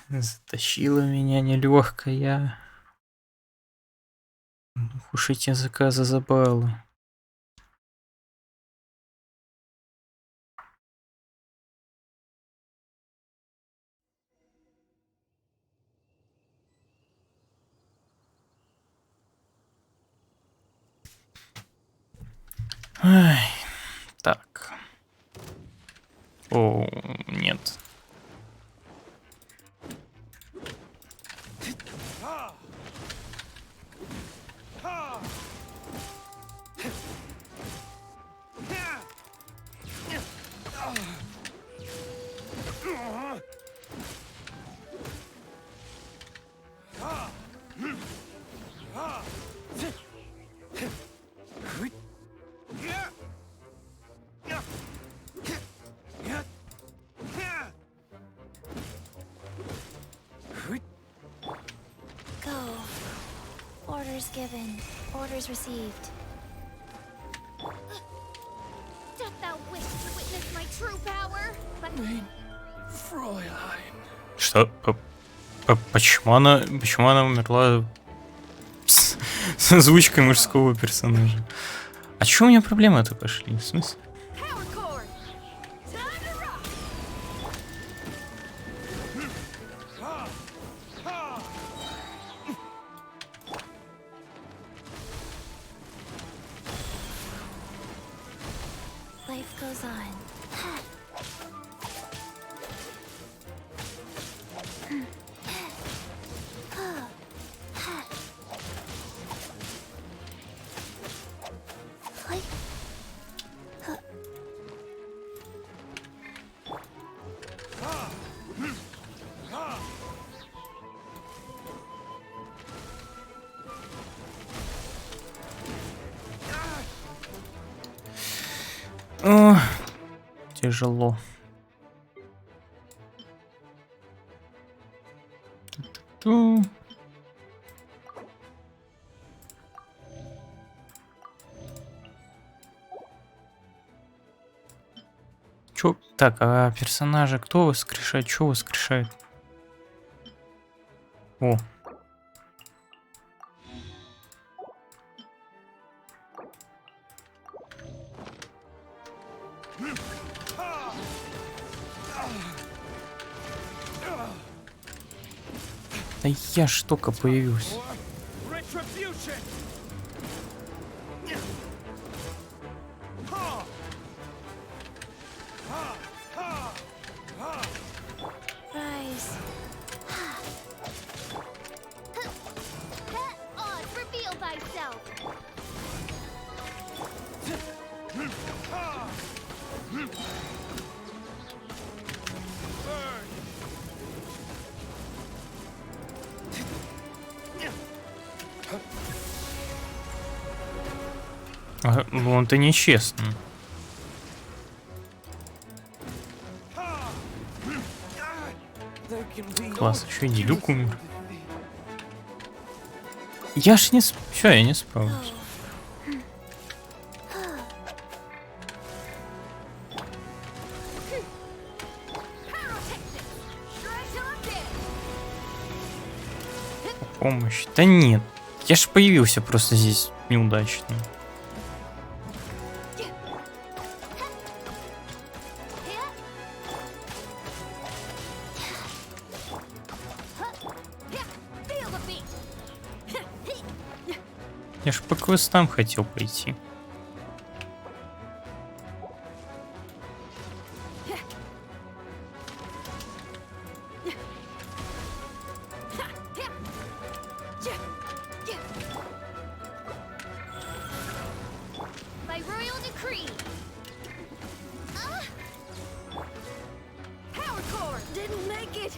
Затащила меня нелегкая. Уж эти заказы за баллы. Ай, так. О, нет. Go. Orders given. Orders received. Doth thou wish to witness my true power? But Фройляйн. Что? Почему она умерла с озвучкой мужского персонажа? А чё у меня проблемы-то пошли? В смысле? power core. Time to rock. Life goes on. О, тяжело. Ту. Чё? Так, а персонажа кто воскрешает? Чё воскрешает? О. Да я ж только появился. Rise. On, reveal thyself. Ну, он-то нечестно. Класс, еще и Дилюк умер. Я ж не... Все, я не справлюсь. Помощь. Да нет. Я ж появился просто здесь неудачно. Я ж по квестам хотел пойти. By royal decree. Power core didn't make it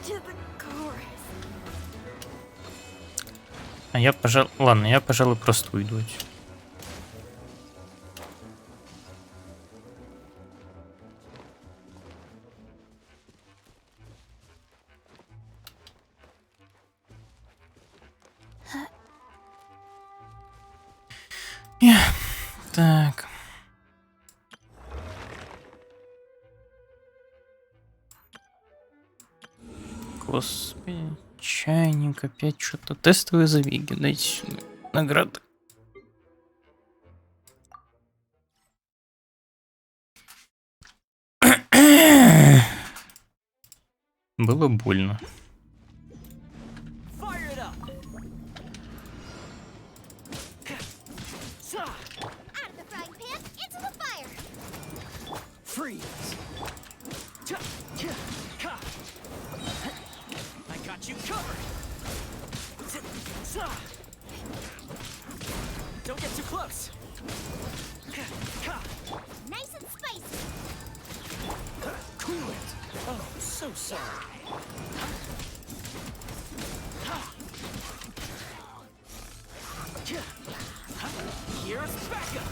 to the chorus. А я, пожалуй... Ладно, я, пожалуй, просто уйду отсюда. Так. Господи, чайник опять что-то. Тестовые забеги, дайте сюда. Награды. Было больно. Fire it up. Out of the frying pan, into the fire. Freeze. I got you covered. Don't get too close. Nice and spicy. Cool it. Oh, so sorry. Here's backup.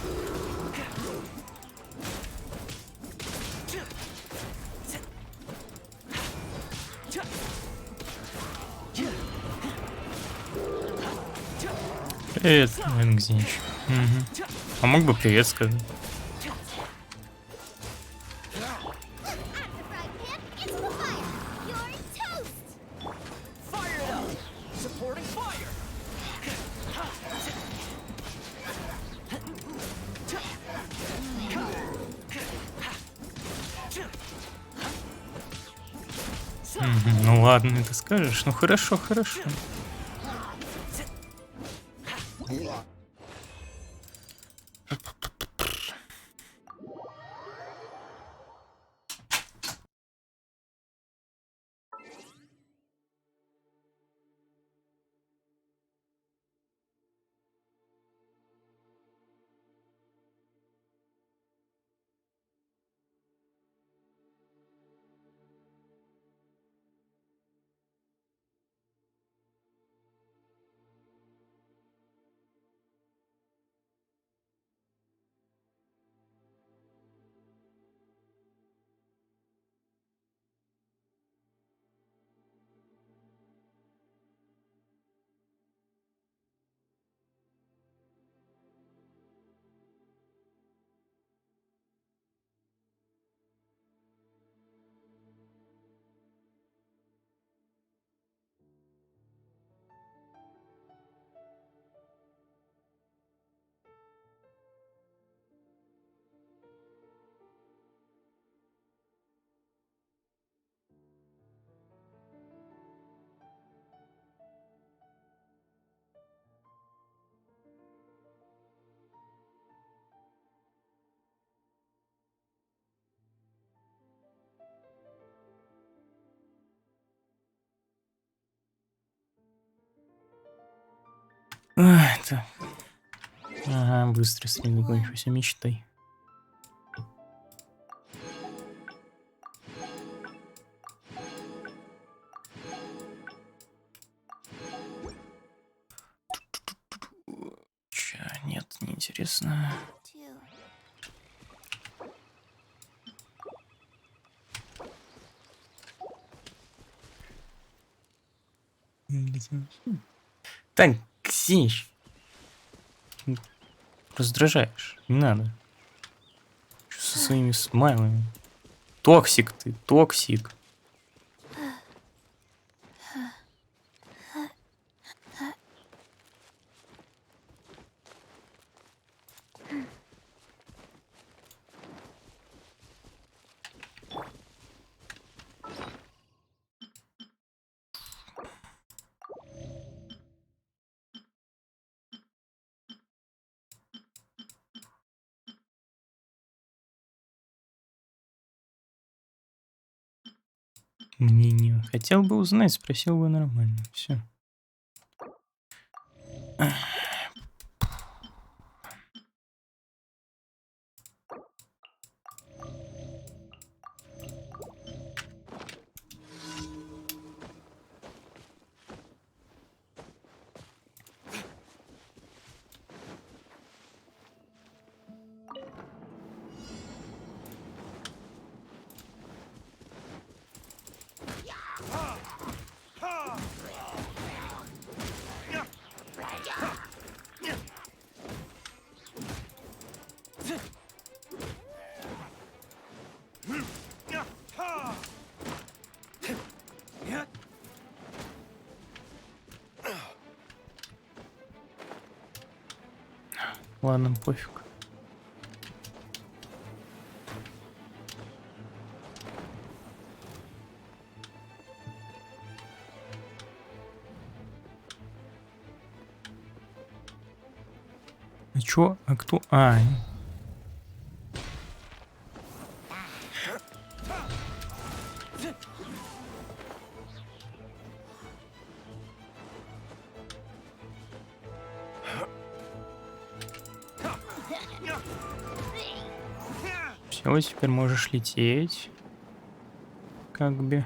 Привет, Геншин. Угу. А мог бы привет сказать? Out of the frying pan, into the fire. You're toast. Fire it up. Supporting fire. Мгм. Ну ладно, это скажешь. Ну хорошо, хорошо. Ах, так. Ага, быстро стрим закончился мечтой. Ча, нет, неинтересно. Two. Так, Ксенич. Раздражаешь. Не надо. Чё со своими смайлами? Токсик ты, токсик. Мне не хотел бы узнать, спросил бы нормально. Все. Ладно, пофиг. А чё? А кто? А, все, теперь можешь лететь. Как бы.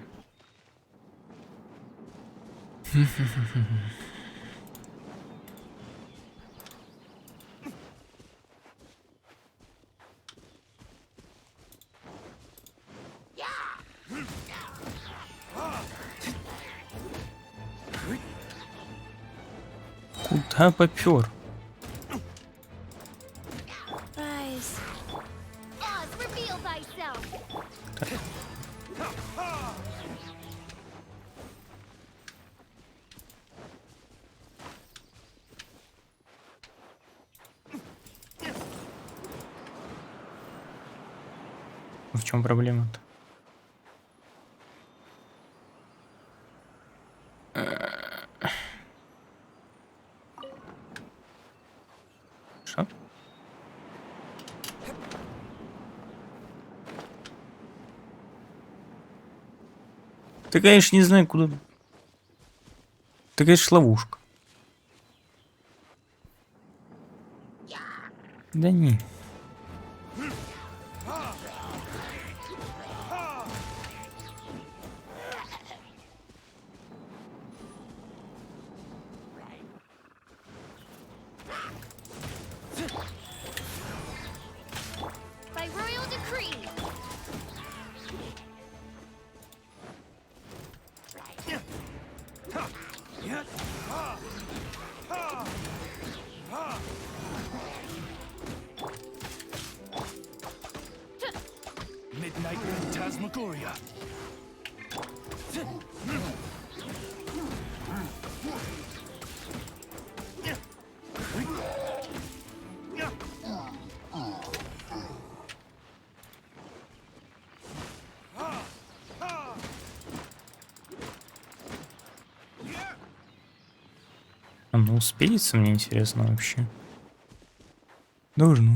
Куда попёр? Rise. Oz, reveal thyself. В чем проблема-то? Что? Ты, конечно, не знаю, куда. Ты, конечно, ловушка. Да не. By royal decree. Midnight Phantasmagoria. А ну успеется, мне интересно вообще. Должно.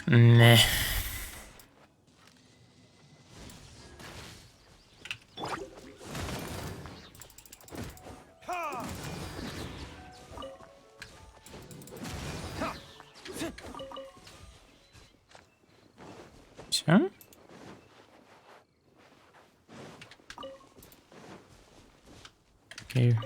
Не. Все? Окей.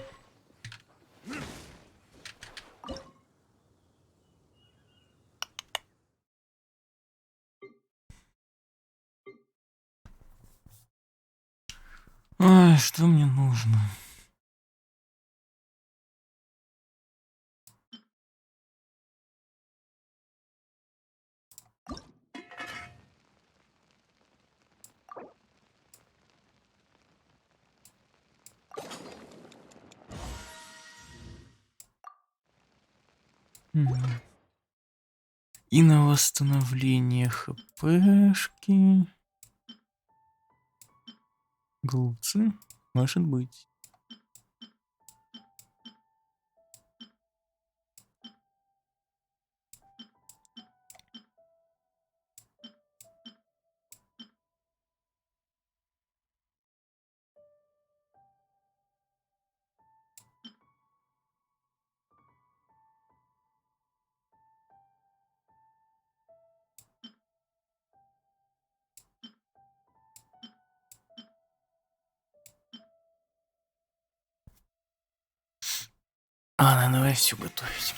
Ай, что мне нужно? И на восстановление хпшки. Голубцы? Может быть. А, ну давай все готовить.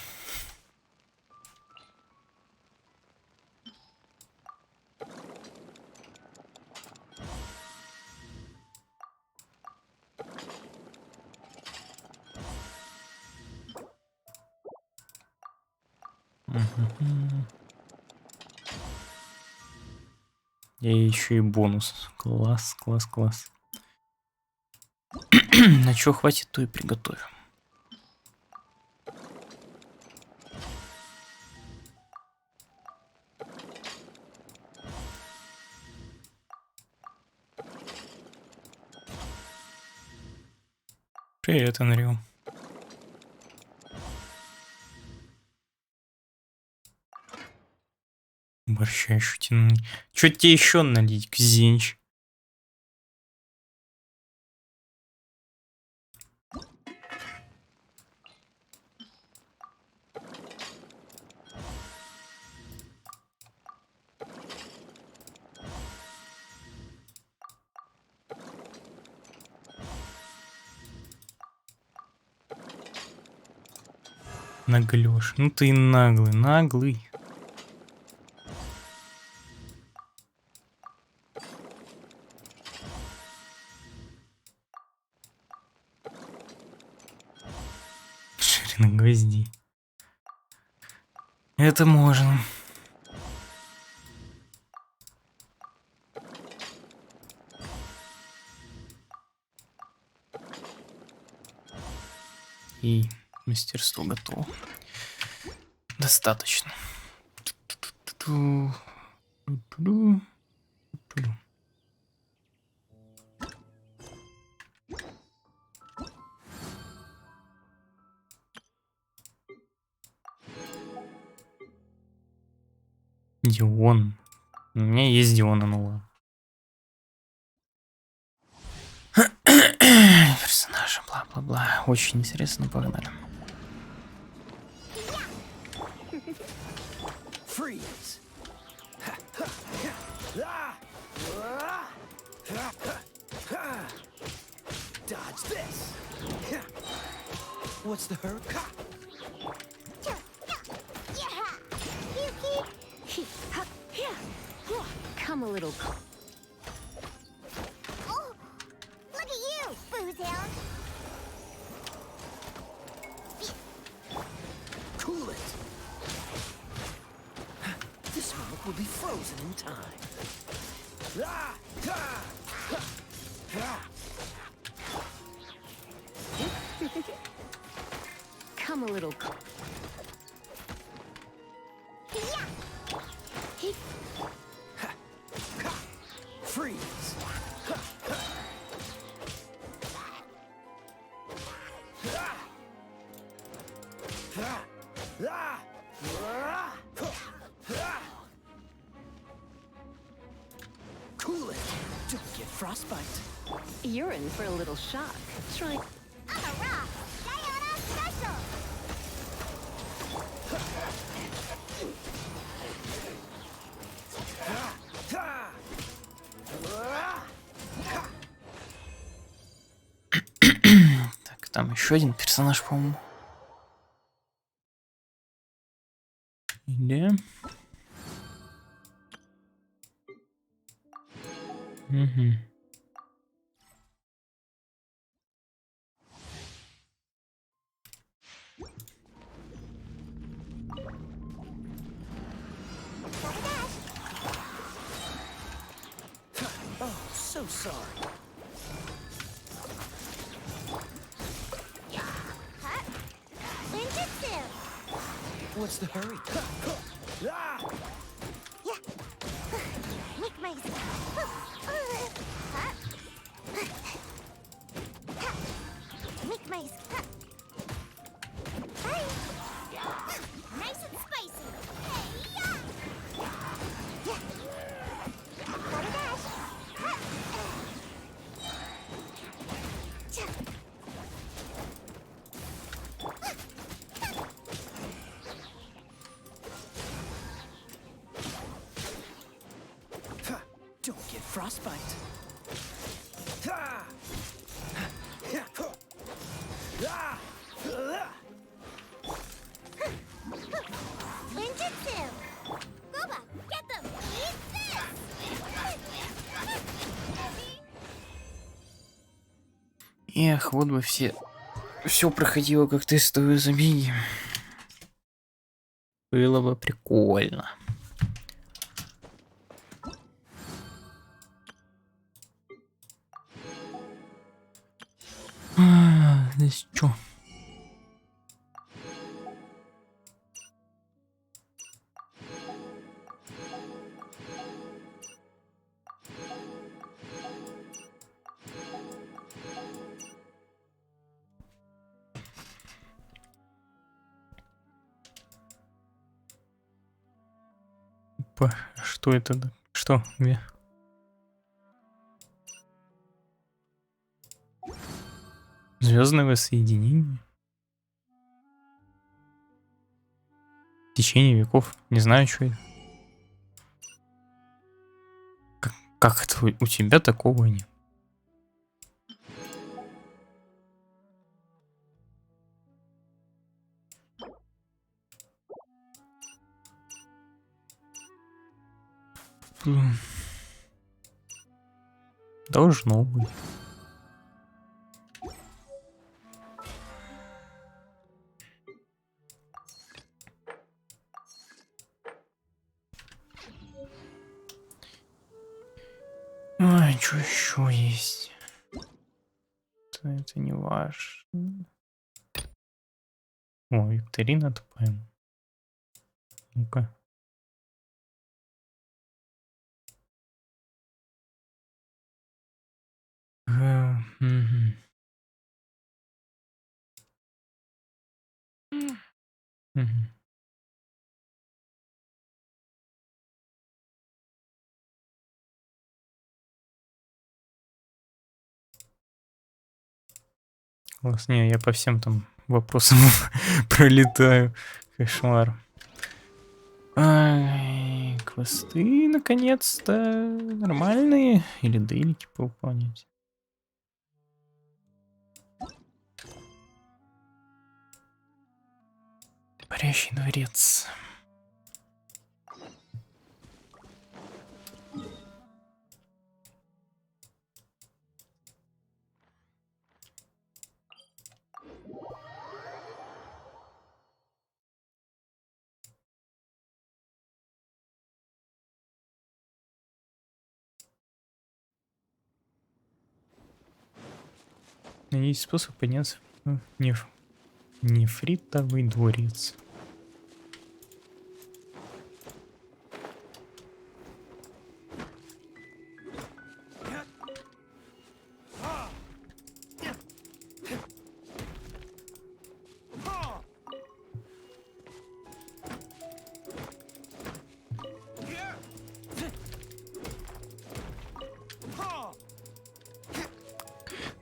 Мгм. И еще и бонус. Класс, класс, класс. На чё хватит, то и приготовим. Привет, Анрил. Борща еще тяну. Чё тебе еще налить, Кзенч? Наглёшь. Ну ты и наглый, наглый. Ширина гвоздей. Это можно. И мастерство готово. Достаточно. Ту-ту-ту-ту. Ту-ту. Дион. У меня есть Диона, ну ладно. Персонажи, бла-бла-бла. Очень интересно, погнали. Freeze. Dodge this. What's the hurry? Come a little. Oh, look at you, Boozhound. Cool it. This smoke will be frozen in time. Come a little. Freeze. Cool it. Don't get frostbite. You're in for a little shock. Try. I'm a rock. Diana special. Так, там еще один персонаж, по-моему. Или... Угу. Oh, so sorry. Ninjutsu. What's the hurry? Yeah. Make my. Make my. Hey. Nice and spicy. Hey, yeah. Gotta dash. Don't get frostbite. Ninjutsu. Boba, get them. Eat this. Эх, вот бы все проходило как тестовые забеги. Было бы прикольно. Здесь что? Что это? Что? Где? Звездное воссоединение? В течение веков. Не знаю, что это. Как это у тебя такого нет? Должно быть. Ой, что еще есть? Это не важно. О, викторина тупая. Ну-ка. Мгм. Мгм. Класс, не, я по всем там вопросам пролетаю. Кошмар. Ай, квесты, наконец-то, нормальные. Или дейлики повыполнять. Парящий дворец. Есть способ подняться в нефритовый дворец.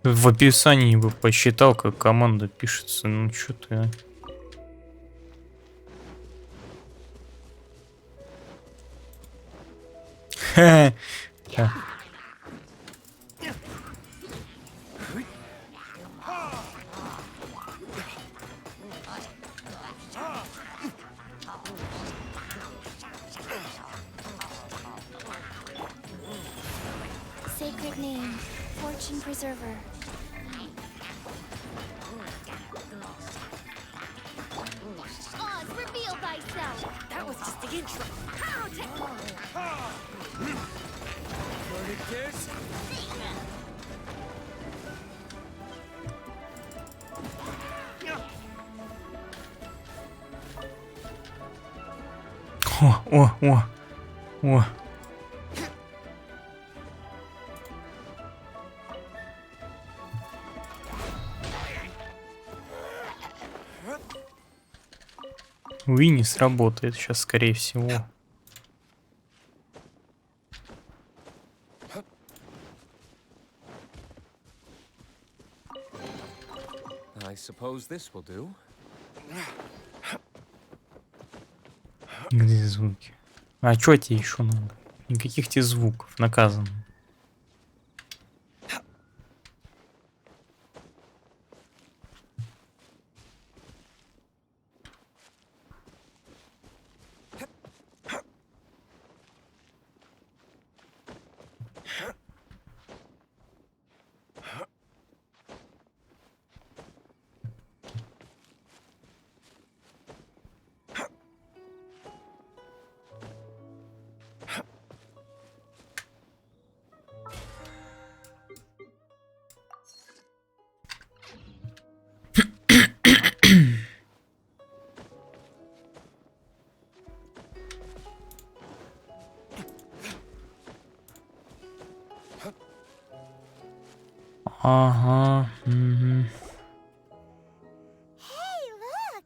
В описании бы посчитал, как команда пишется. Ну что ты, а? Ха. Sacred name, fortune preserver. Oz, reveal thyself. That was just the intro. How to... Learning this? О. Уи не сработает сейчас, скорее всего. I suppose this will do. Где звуки? А что тебе еще надо? Никаких тебе звуков. Наказано. Ага. Мгм. Hey, look!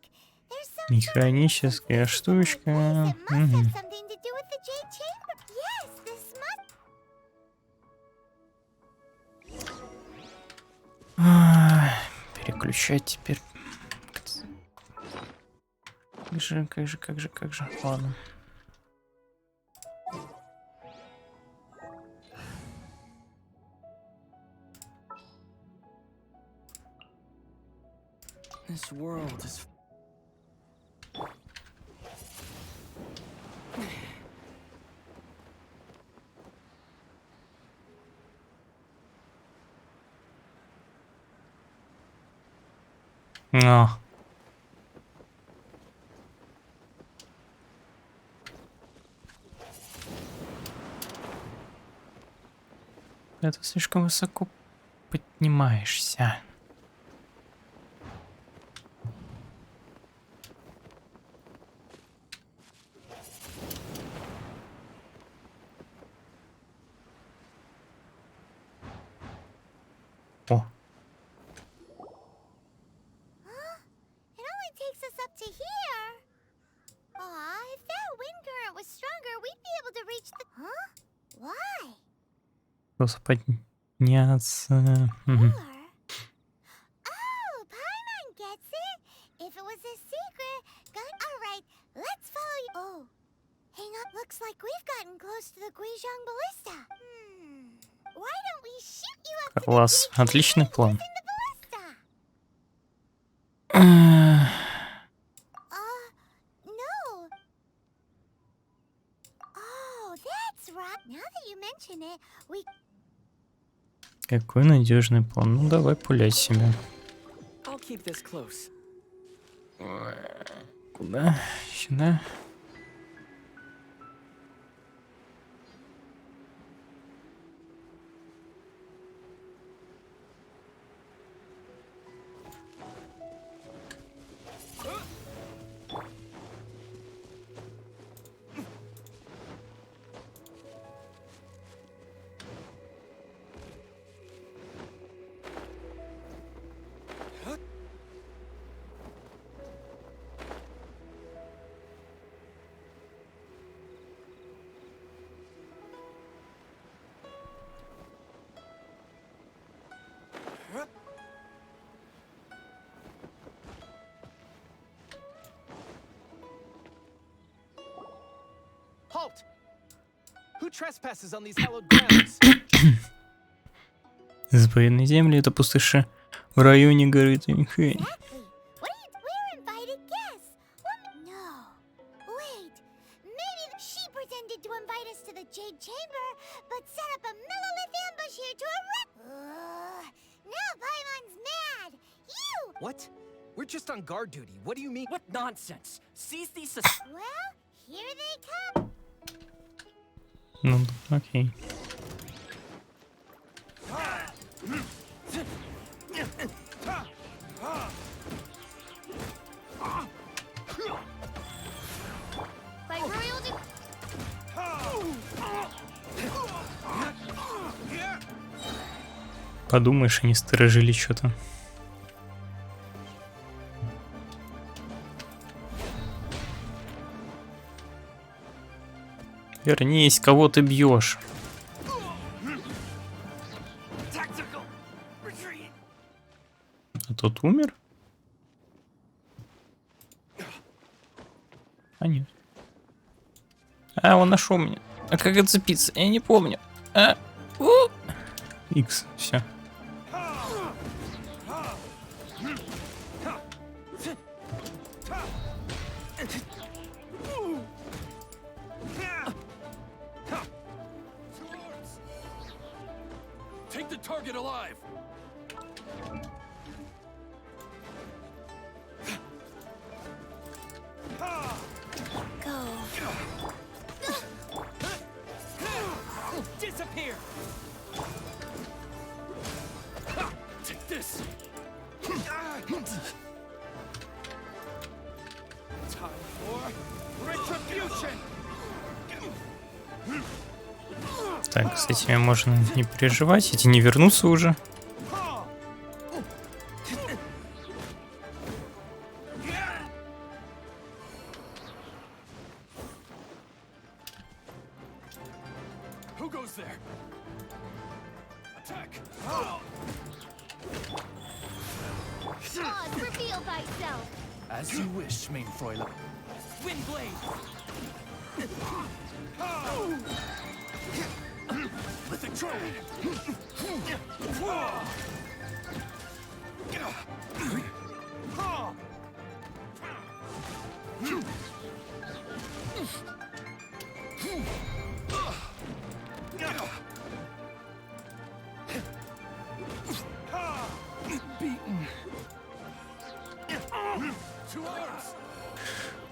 There's some Механическая штучка. It must have Мгм. something to do with the Jade Chamber. Yes, this must. Ай, переключать теперь. Как же. Ладно. This world is. А. Это слишком высоко поднимаешься. О, It only takes us up to here. Aw, if that wind current was stronger, we'd be able to reach the. Huh? Why? просто подняться. Мгм. Or. Oh, Paimon gets it. If it was a secret, gun. All right, let's follow you. Oh, hang on. Looks like we've gotten close to the Guizhong ballista. Why don't we shoot you up to the Класс. Jade Отличный Chamber план. using the ballista? No. Oh, that's right. Now that you mention it, we. Какой надежный план. Ну давай пулять себя. I'll keep this close. Куда? Сюда. Halt! Who trespasses on these hallowed grounds? Заповедные земли — это пустоши в районе горы Тюньхэнь. Exactly. What are you? We're invited guests. No. Wait. Maybe she pretended to invite us to the Jade Chamber, but set up a millilith ambush here to arrest. Now Paimon's mad. You. What? We're just on guard duty. What do you mean? What nonsense! Seize these Well, here they come. Ну, окей. By royal Подумаешь, они сторожили что-то. Вернись, кого ты бьешь? А тот умер? А нет. А, он нашел меня. А как отцепиться? Я не помню. Икс, все. Take the target alive. Disappear! Take this. Time for retribution! Так, с этими можно не переживать, эти не вернутся уже. goes there. Attack. Oz, reveal thyself. As you wish, main Fräulein. Wind blade. Lithic troll. Two arms.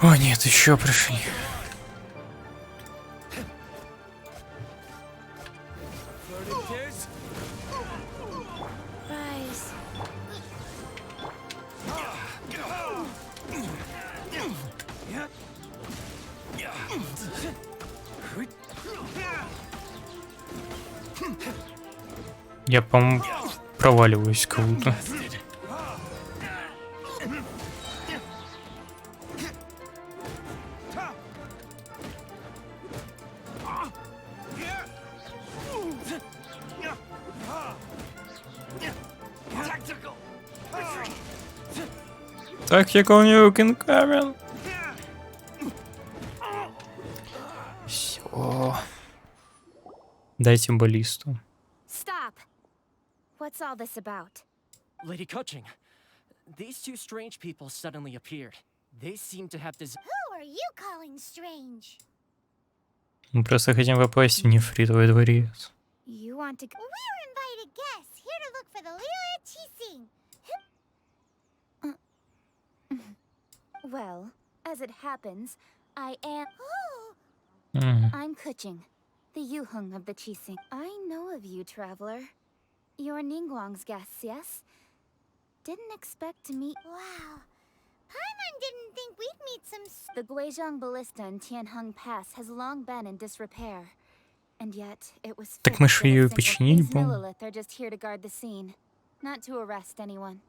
О, нет, еще пришли. Flirted tears. Rise. Я, по-моему, проваливаюсь кого-то. Tactical nuke incoming. Все. Дайте баллисту. Stop. What's all this about? Lady Coaching, these two strange people suddenly appeared. They seem to have this. Who are you calling strange? Мы просто хотим попасть в нефритовый дворец. You want to? We're invited guests here to look for the Lila Chising. Well, as it happens, I am. I'm Kuching, the Yuhung of the Chising. I know of you, traveler. You're Ningguang's guests, yes? Didn't expect to meet. Wow. Paimon didn't think we'd meet some. The Guizhong Ballista in Tianheng Pass has long been in disrepair. And yet, it was. Так мы ж ее починили, These по-моему. Millilith are just here to guard the scene, not to arrest anyone.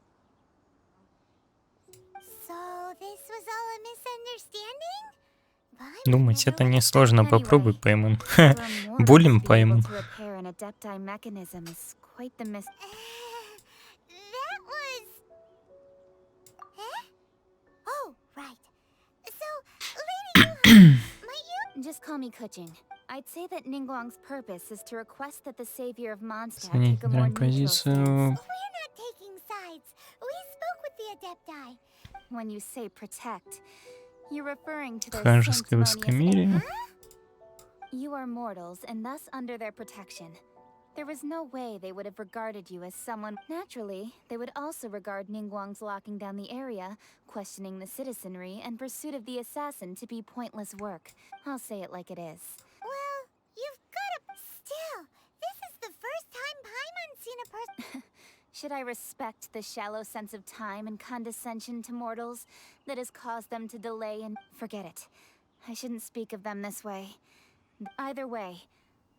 So this was all a misunderstanding? Думать это несложно, попробуй, Паймон. Булим, Паймон. That was... Oh, right. So, Lady Yuhan, might you... Just call me Kuching. I'd say that Ningguang's purpose is to request that the savior of Mondstadt take a more neutral stance. We're not taking sides. We spoke with the Adepti. When you say protect, you're referring to their Ханжеское sanctimonious... высокомерие. You are mortals and thus under their protection. There was no way they would have regarded you as someone. Naturally, they would also regard Ningguang's locking down the area, questioning the citizenry, and pursuit of the assassin to be pointless work. I'll say it like it is. Well, you've got to... Still, this is the first time Paimon's seen a person... Should I respect the shallow sense of time and condescension to mortals that has caused them to delay and... Forget it. I shouldn't speak of them this way. Either way,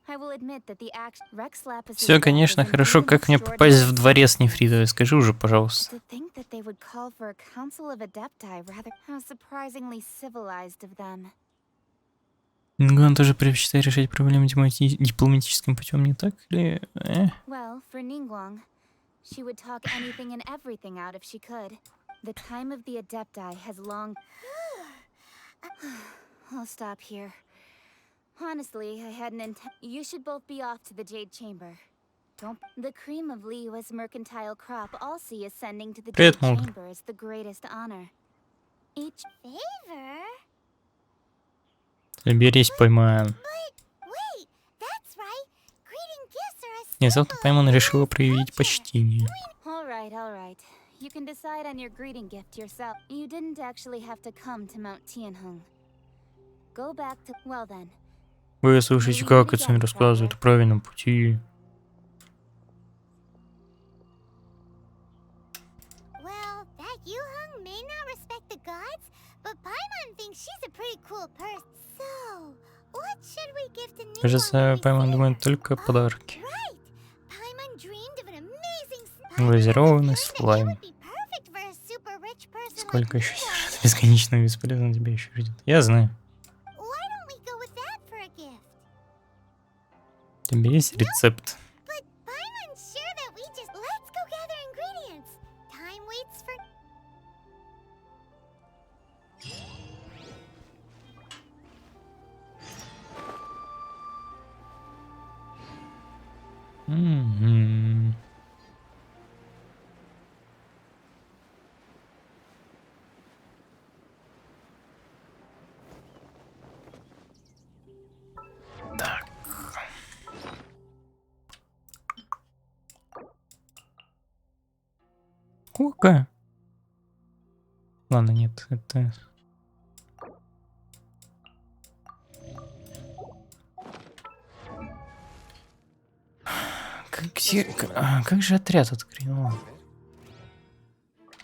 I will admit that the act... Rex Lapis... Все, конечно, хорошо. Как мне попасть в дворец нефритовый? Скажи уже, пожалуйста. To think that they would call for a council of adepti rather... How surprisingly civilized of them. Нинглан тоже предпочитает решать проблемы дипломатическим путем, не так ли? Well, for Ningguang, she would talk anything and everything out if she could. The time of the adepti has long... I'll stop here. Honestly, I had an intent. You should both be off to the Jade Chamber. Don't. The cream of Liyue's mercantile crop all see ascending to the Jade Chamber is the greatest honor. Each favor. Соберись, Паймон. Wait, that's right. Greeting gifts are a... Внезапно Паймон решила проявить почтение. All right. You can decide on your greeting gift yourself. You didn't actually have to come to Mount Tianheng. Go back to... Well then. Вы слушаете, как Ацин рассказывает о правильном пути. Well, that Yuhung may not respect the gods, but Paimon thinks she's a pretty cool person. So, what should we give to Ningguang? Кажется, Паймон думает только о подарке. Right. Paimon dreamed of an amazing... Глазированный слайм. Would be perfect for a super rich person. Сколько еще бесконечно бесполезно тебя еще ждет. Я знаю. У тебя есть рецепт? But Byron's sure that we just let's go gather ingredients. Time waits for. Мгм. Так. Сколько? Ладно, нет, это... как же отряд открыл?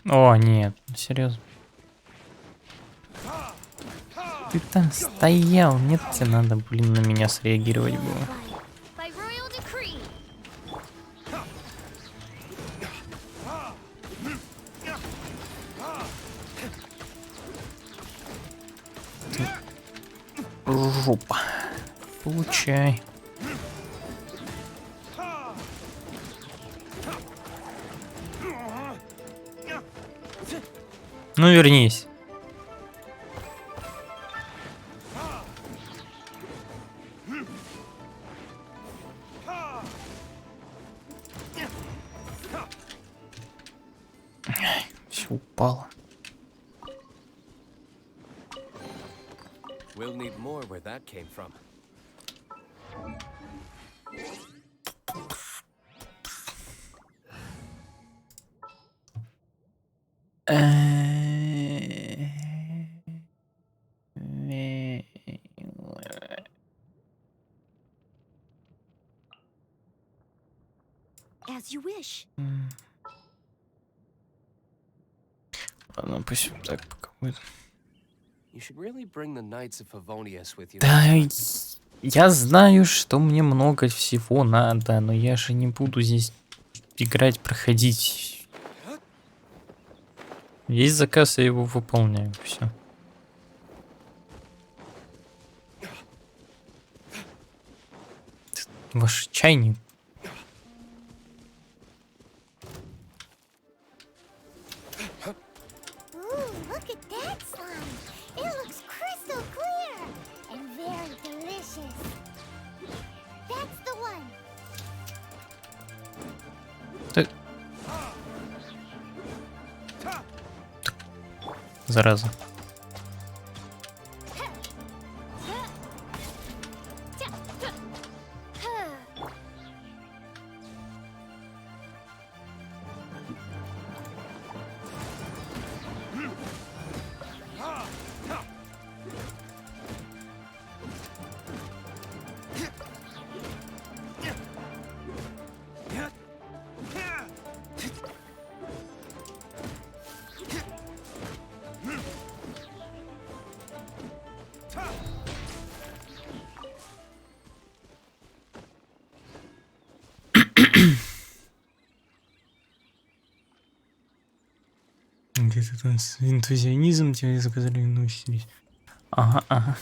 О, нет, серьезно. Ты там стоял, нет, тебе надо, блин, на меня среагировать было. By royal decree. Жопа. Получай. Ну, вернись. Все упало. We'll need more where that came from. As you wish. Ладно, пусть вот так пока будет. You should really bring the Knights of Favonius with you. Да, я знаю, что мне много всего надо, но я же не буду здесь играть, проходить. Есть заказ, я его выполняю. Все. Ваш чайник. Ooh, look at that slime. It looks crystal clear and very delicious. That's the one. Зараза. Где-то там энтузиазм тебе заказали, ну здесь. Ага, ага.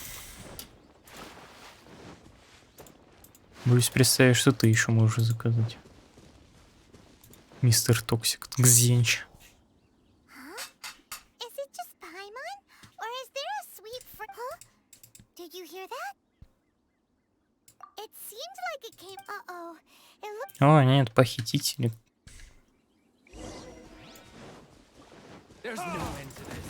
Боюсь представить, что ты еще можешь заказать. Мистер Токсик, Гзенч. Is it just Paimon? Or is there a sweet for. Huh? Did you hear that? It seemed like it came. Uh-oh. It looked. О, нет, похитители. There's no end to this.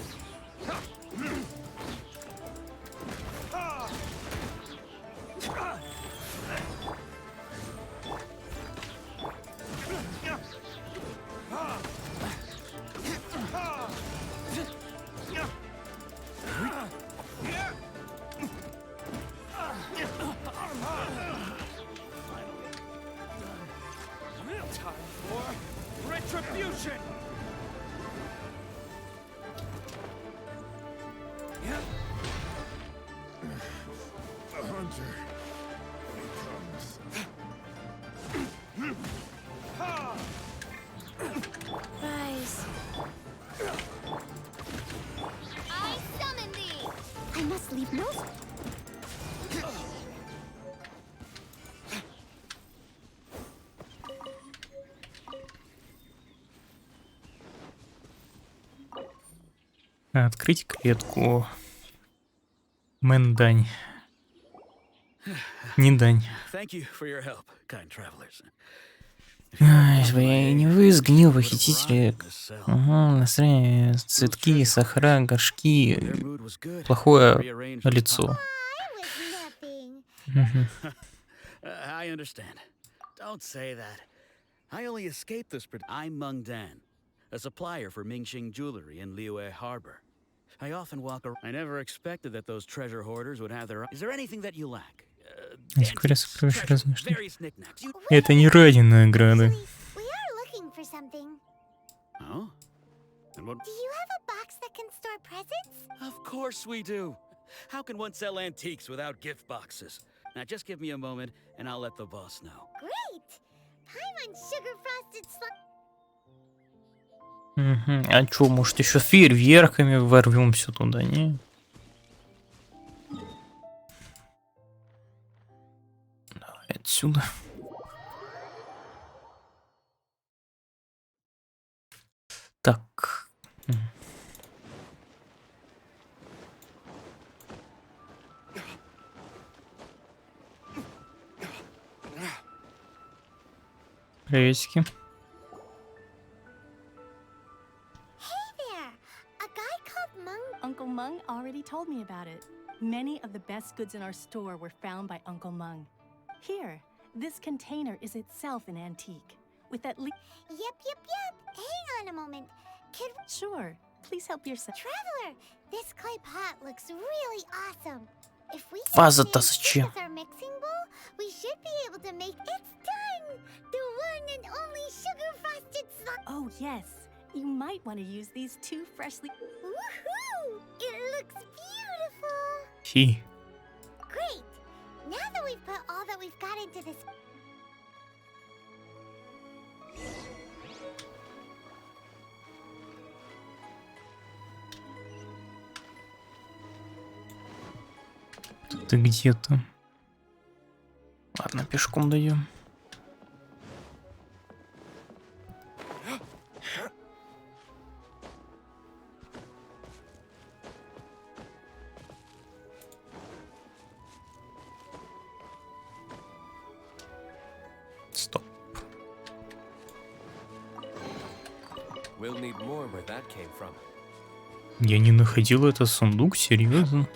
Time for retribution. The hunter. He comes. Rise. I summon thee. I must leave no. Открыть клетку. Мэн дань. Не дань. Thank you for your help, kind travelers. Если бы я не вы, сгнил похититель. Угу, настроение, цветки, сахара, горшки, плохое лицо. I was napping. Мгм. I understand. Don't say that. I only escaped this. I'm Meng Dan, a supplier for Mingxing jewelry in Liyue Harbor. I often walk around. I never expected that those treasure hoarders would have their. Is there anything that you lack? Антиквариат сокровищ разных. Various knickknacks. You... Это не ради награды. Actually, we are looking for something. Oh? And what? Do you have a box that can store presents? Of course we do. How can one sell antiques without gift boxes? Now just give me a moment, and I'll let the boss know. Great! I'm on sugar frosted Угу. А чё, может еще фейерверками ворвемся туда, не? Давай отсюда. Так. Приветики. Hey there! A guy called Mung. Uncle Mung already told me about it. Many of the best goods in our store were found by Uncle Mung. Here, this container is itself an antique. With that Yep. Hang on a moment. Kid Sure, please help yourself. Traveler, this clay pot looks really awesome. If we can Ваза-то use зачем? this as our mixing bowl, we should be able to make it's done! The one and only sugar frosted slug. Oh, yes. You might want to use these two freshly. Woohoo! It looks beautiful. Фи. Great. Now that we've put all that we've got into this. Ты где-то. Ладно, пешком дойдем. Стоп. We'll need more where that came from. Я не находил этот сундук, серьезно?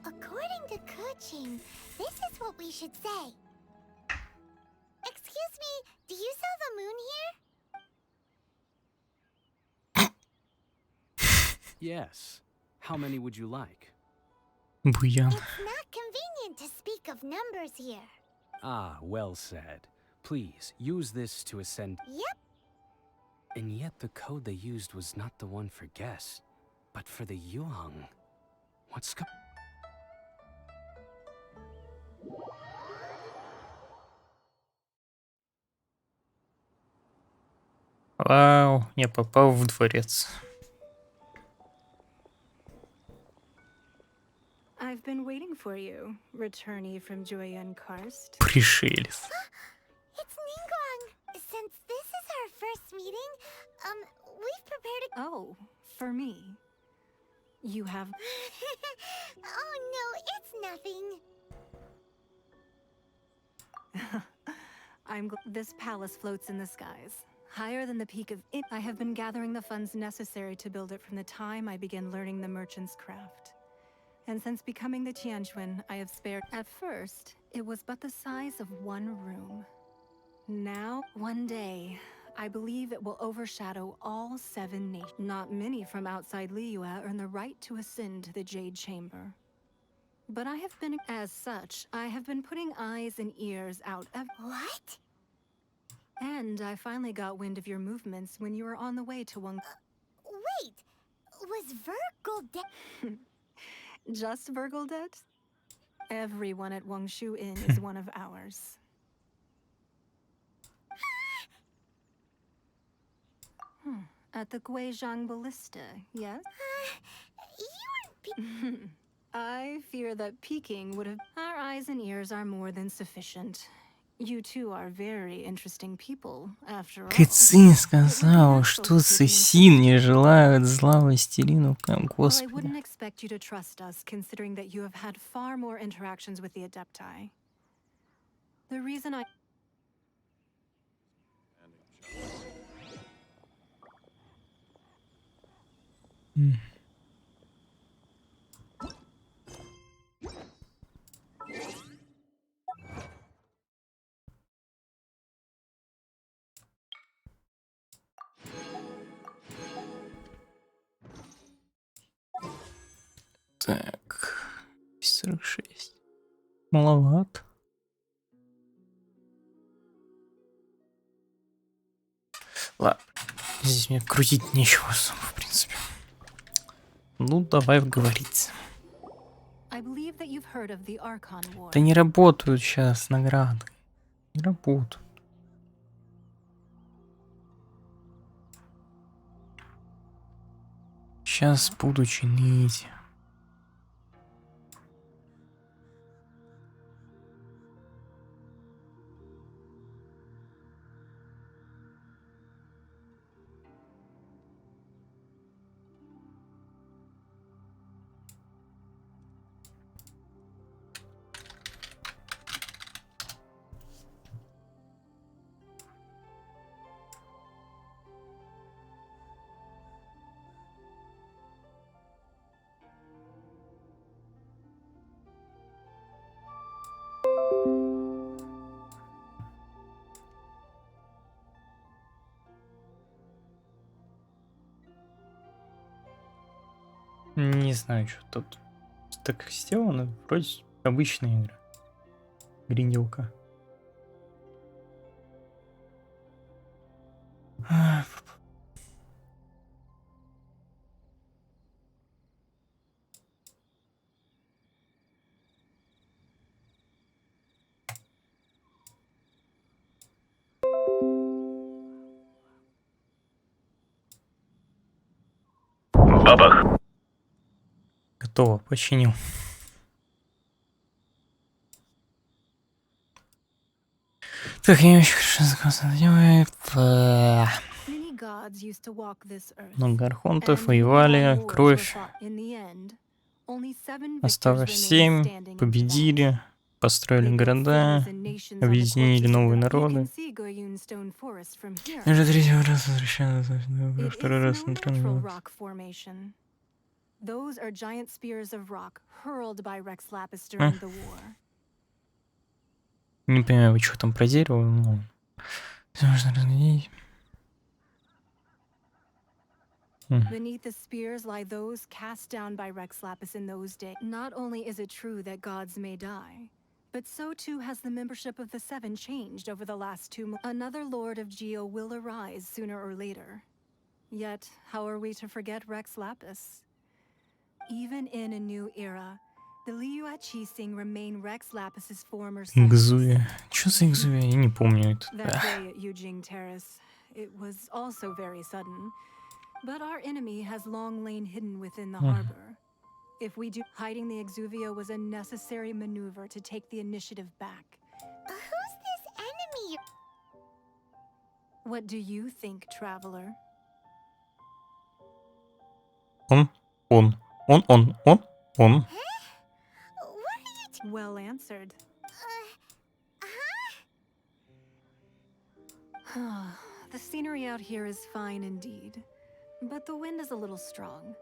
According to Kuching, this is what we should say. Excuse me, do you sell the moon here? Yes. How many would you like? Буян. It's not convenient to speak of numbers here. Ah, well said. Please, use this to ascend. Yep, And yet the code they used was not the one for guess, but for the yuan. What's go- Вау, я попал в дворец. I've been waiting for you, returnee from Joyun Karst. Пришелец. it's Ningguang. Since this is our first meeting, we've prepared a. Oh, for me. You have. Oh no, it's nothing. This palace floats in the skies, higher than the peak of it. I have been gathering the funds necessary to build it from the time I began learning the merchant's craft. And since becoming the Tianquan, I have spared. At first, it was but the size of one room. Now, one day, I believe it will overshadow all 7 nations. Not many from outside Liyue earn the right to ascend to the Jade Chamber. But I have been, as such, I have been putting eyes and ears out of. What? And I finally got wind of your movements when you were on the way to Wang. Wait, was Virgil dead? Just Virgil dead? Everyone at Wangshu Inn is one of ours. At the Guizhang Ballista, yes? I fear that peeking would have. Our eyes and ears are more than sufficient. You two are very interesting people, after all. Кэцин сказал, что ассасин не желают зла властелину. Well, I Господи. wouldn't expect you to trust us, considering that you have had far more interactions with the Adepti. The reason I. Так, 46. Маловато. Ладно, здесь мне крутить нечего особо, в принципе. Ну, давай говорить. I believe that you've heard of the Archon War. Да не работают сейчас награды. Не работают. Сейчас буду чинить. Не знаю, что тут так сделано. Вроде обычная игра. Гринделка. Бабах. Готово, починил. Так, я очень хорошо заказ делаю. Many gods used to walk this earth. Много архонтов And воевали, long wars were кровь. fought. In the end, only 7 victors Осталось remained 7, standing in победили, построили They built города, cities and nations on the объединили corpses of новые the- You народы. can see Goyun Stone Forest from here. Я уже третий раз возвращаюсь, It второй is раз no на natural тренировку. rock formation. Those are giant spears of rock hurled by Rex Lapis during the war. Не понимаю, вы что там про дерево? Ну, всё можно разглядеть. Beneath the spears lie those cast down by Rex Lapis in those days. Not only is it true that gods may die, but so too has the membership of the Seven changed over the last 2 Another Lord of Geo will arise sooner or later. Yet, how are we to forget Rex Lapis? Even in a new era, the Liyue Qixing remain Rex Lapis's former sons. Экзувия. Что за экзувия? Я не помню это. That day at Yujing Terrace, it was also very sudden. But our enemy has long lain hidden within the harbor. If we do, hiding the Exuvia was a necessary maneuver to take the initiative back. Who's this enemy? What do you think, traveler? Он. What are you Well answered. The scenery out here is fine indeed, but the wind is a little strong.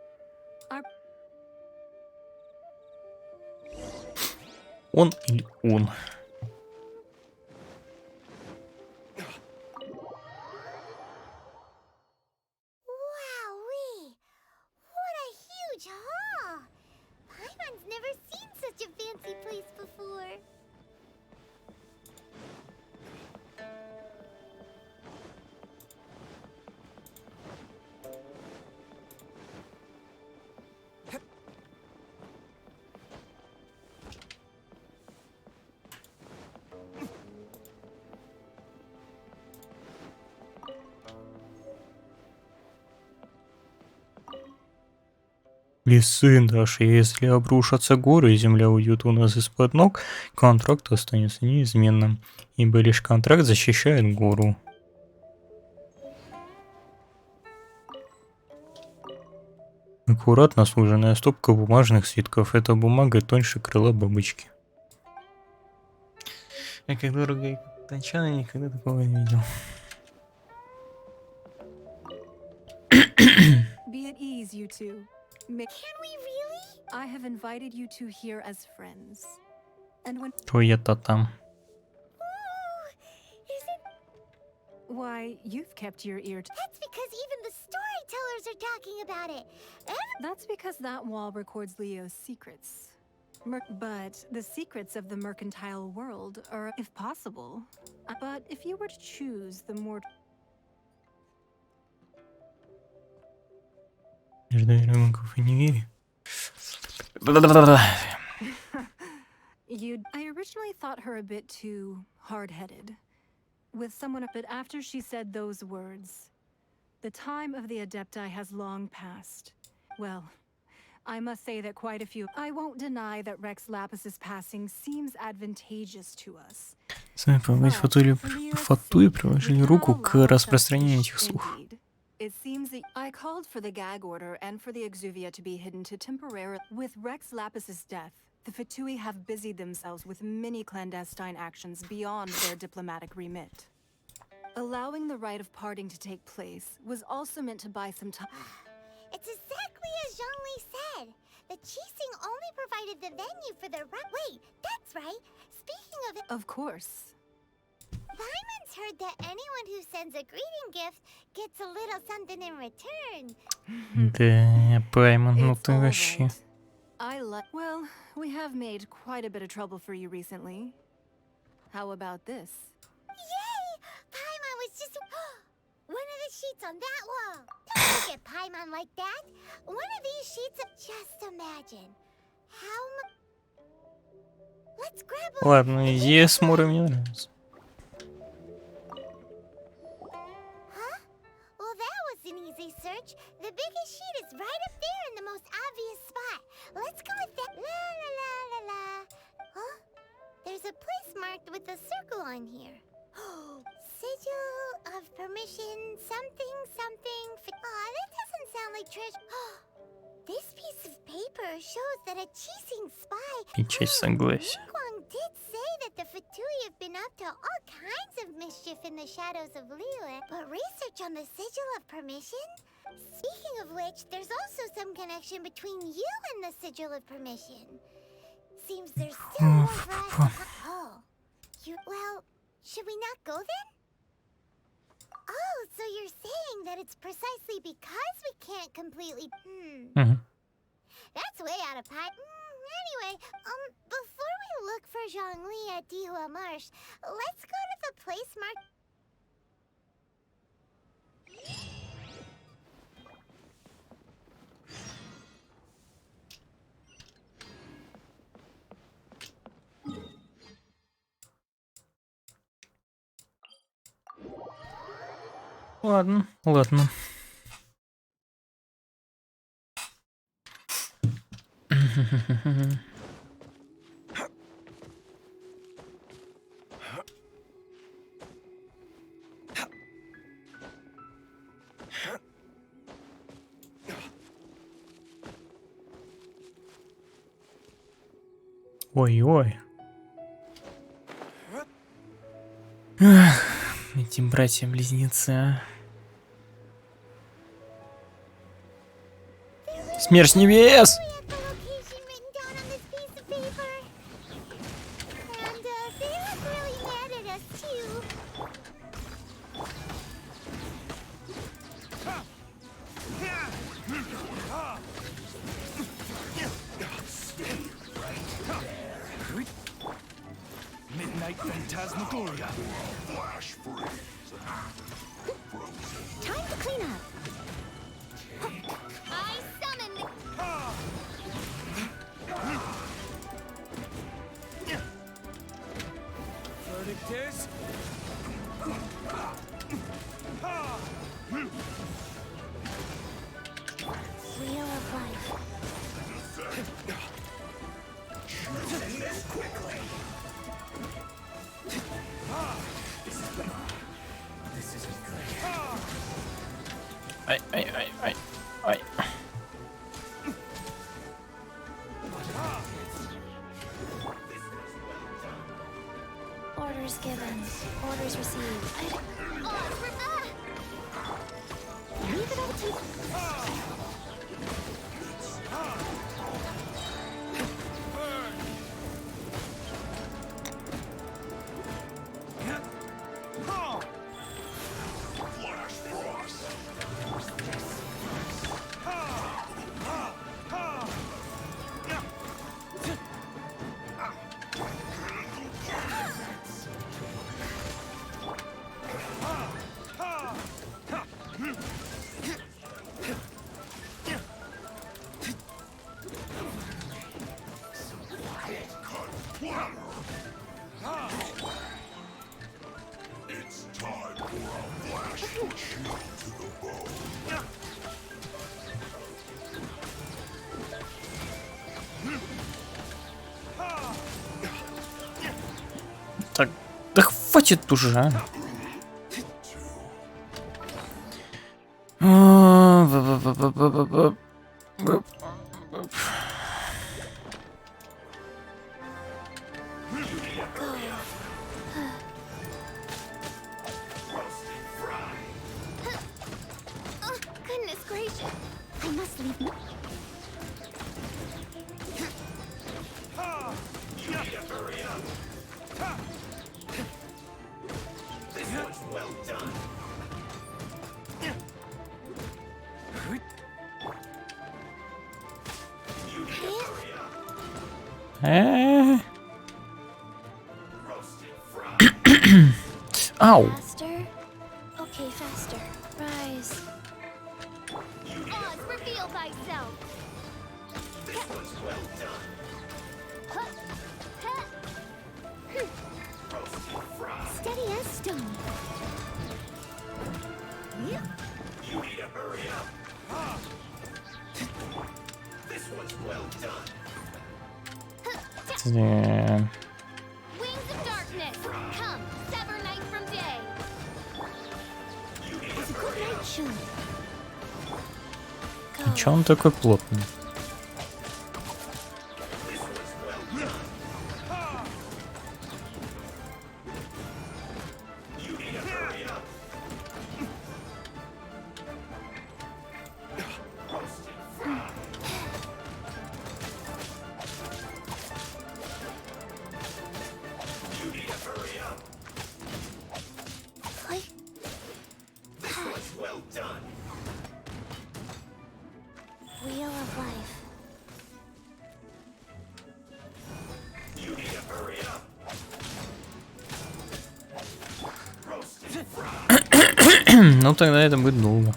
Он или он? Wowee! What a huge hall! Paimon's never seen such a fancy place before. Лисы наши, если обрушатся горы и земля уйдет у нас из-под ног, контракт останется неизменным, ибо лишь контракт защищает гору. Аккуратно сложенная стопка бумажных свитков. Эта бумага тоньше крыла бабочки. Я как дорого и как тончано, никогда такого не видел. Be at ease, you two. Can we really? I have invited you two here as friends. And when Что-то там. Ooh, is it? why, you've kept your ear to That's because even the storytellers are talking about it. That's because that wall records Leo's secrets. But the secrets of the mercantile world are, if possible. But if you were to choose the more Между ребенков и не верю. I originally thought her a bit too hard-headed. With someone, but after she said those words, the time of the Adepti has long passed. Well, I must say that quite a few. I won't deny that Rex Lapis's passing seems advantageous to us. Сами помыть фату и приложили руку к распространению этих слухов. It seems that I called for the gag order and for the exuvia to be hidden to temporarily. With Rex Lapis's death, the Fatui have busied themselves with many clandestine actions beyond their diplomatic remit. Allowing the rite of parting to take place was also meant to buy some time. It's exactly as Zhongli said. The Qixing only provided the venue for their Wait, that's right. Speaking of it, Of course. Paimon's heard that anyone who sends a greeting gift gets a little something in return. Да, Паймон, ну It's ты all вообще. right. Well, we have made quite a bit of trouble for you recently. How about this? Yay! Paimon was just one of the sheets on that wall. Don't look at Paimon like that. One of these sheets of just imagine how Let's grab one. Ладно, идея с Мурой мне нравится. Huh? Well, that was an easy search. The biggest sheet is right up there in the most obvious spot. Let's go with that. La la la la la. Huh? There's a place marked with a circle on here. Sigil of permission, something, something. Aw, that doesn't sound like treasure. This piece of paper shows that a Qixing spy. Печать согласия. Guang did say that the Fatui have been up to all kinds of mischief in the shadows of Liyue, but research on the Sigil of Permission? Speaking of which, there's also some connection between you and the Sigil of Permission. Seems there's still more for us to well, should we not go then? Oh, so you're saying that it's precisely because we can't completely... That's way out of pipe. Anyway, before we look for Zhongli at Dihua Marsh, let's go to the place marked... Ладно, ладно. Ой-ой. Эти братья-близнецы, а. Смерть небес! Midnight Phantasmagoria. Time to clean up. I summon the... Verdict is... Wheel of life. Orders received. Leave it up to... Так, да хватит уже, а. Oh, goodness gracious. I must leave. Ау. Faster? Okay, faster. Rise. Oz, reveal thyself. This was well done. Steady as stone. You need to hurry up. This was well done. Wings of darkness, come, sever night from day. As a good knight should. Чё он такой плотный? Wheel of life. Ну тогда это будет долго.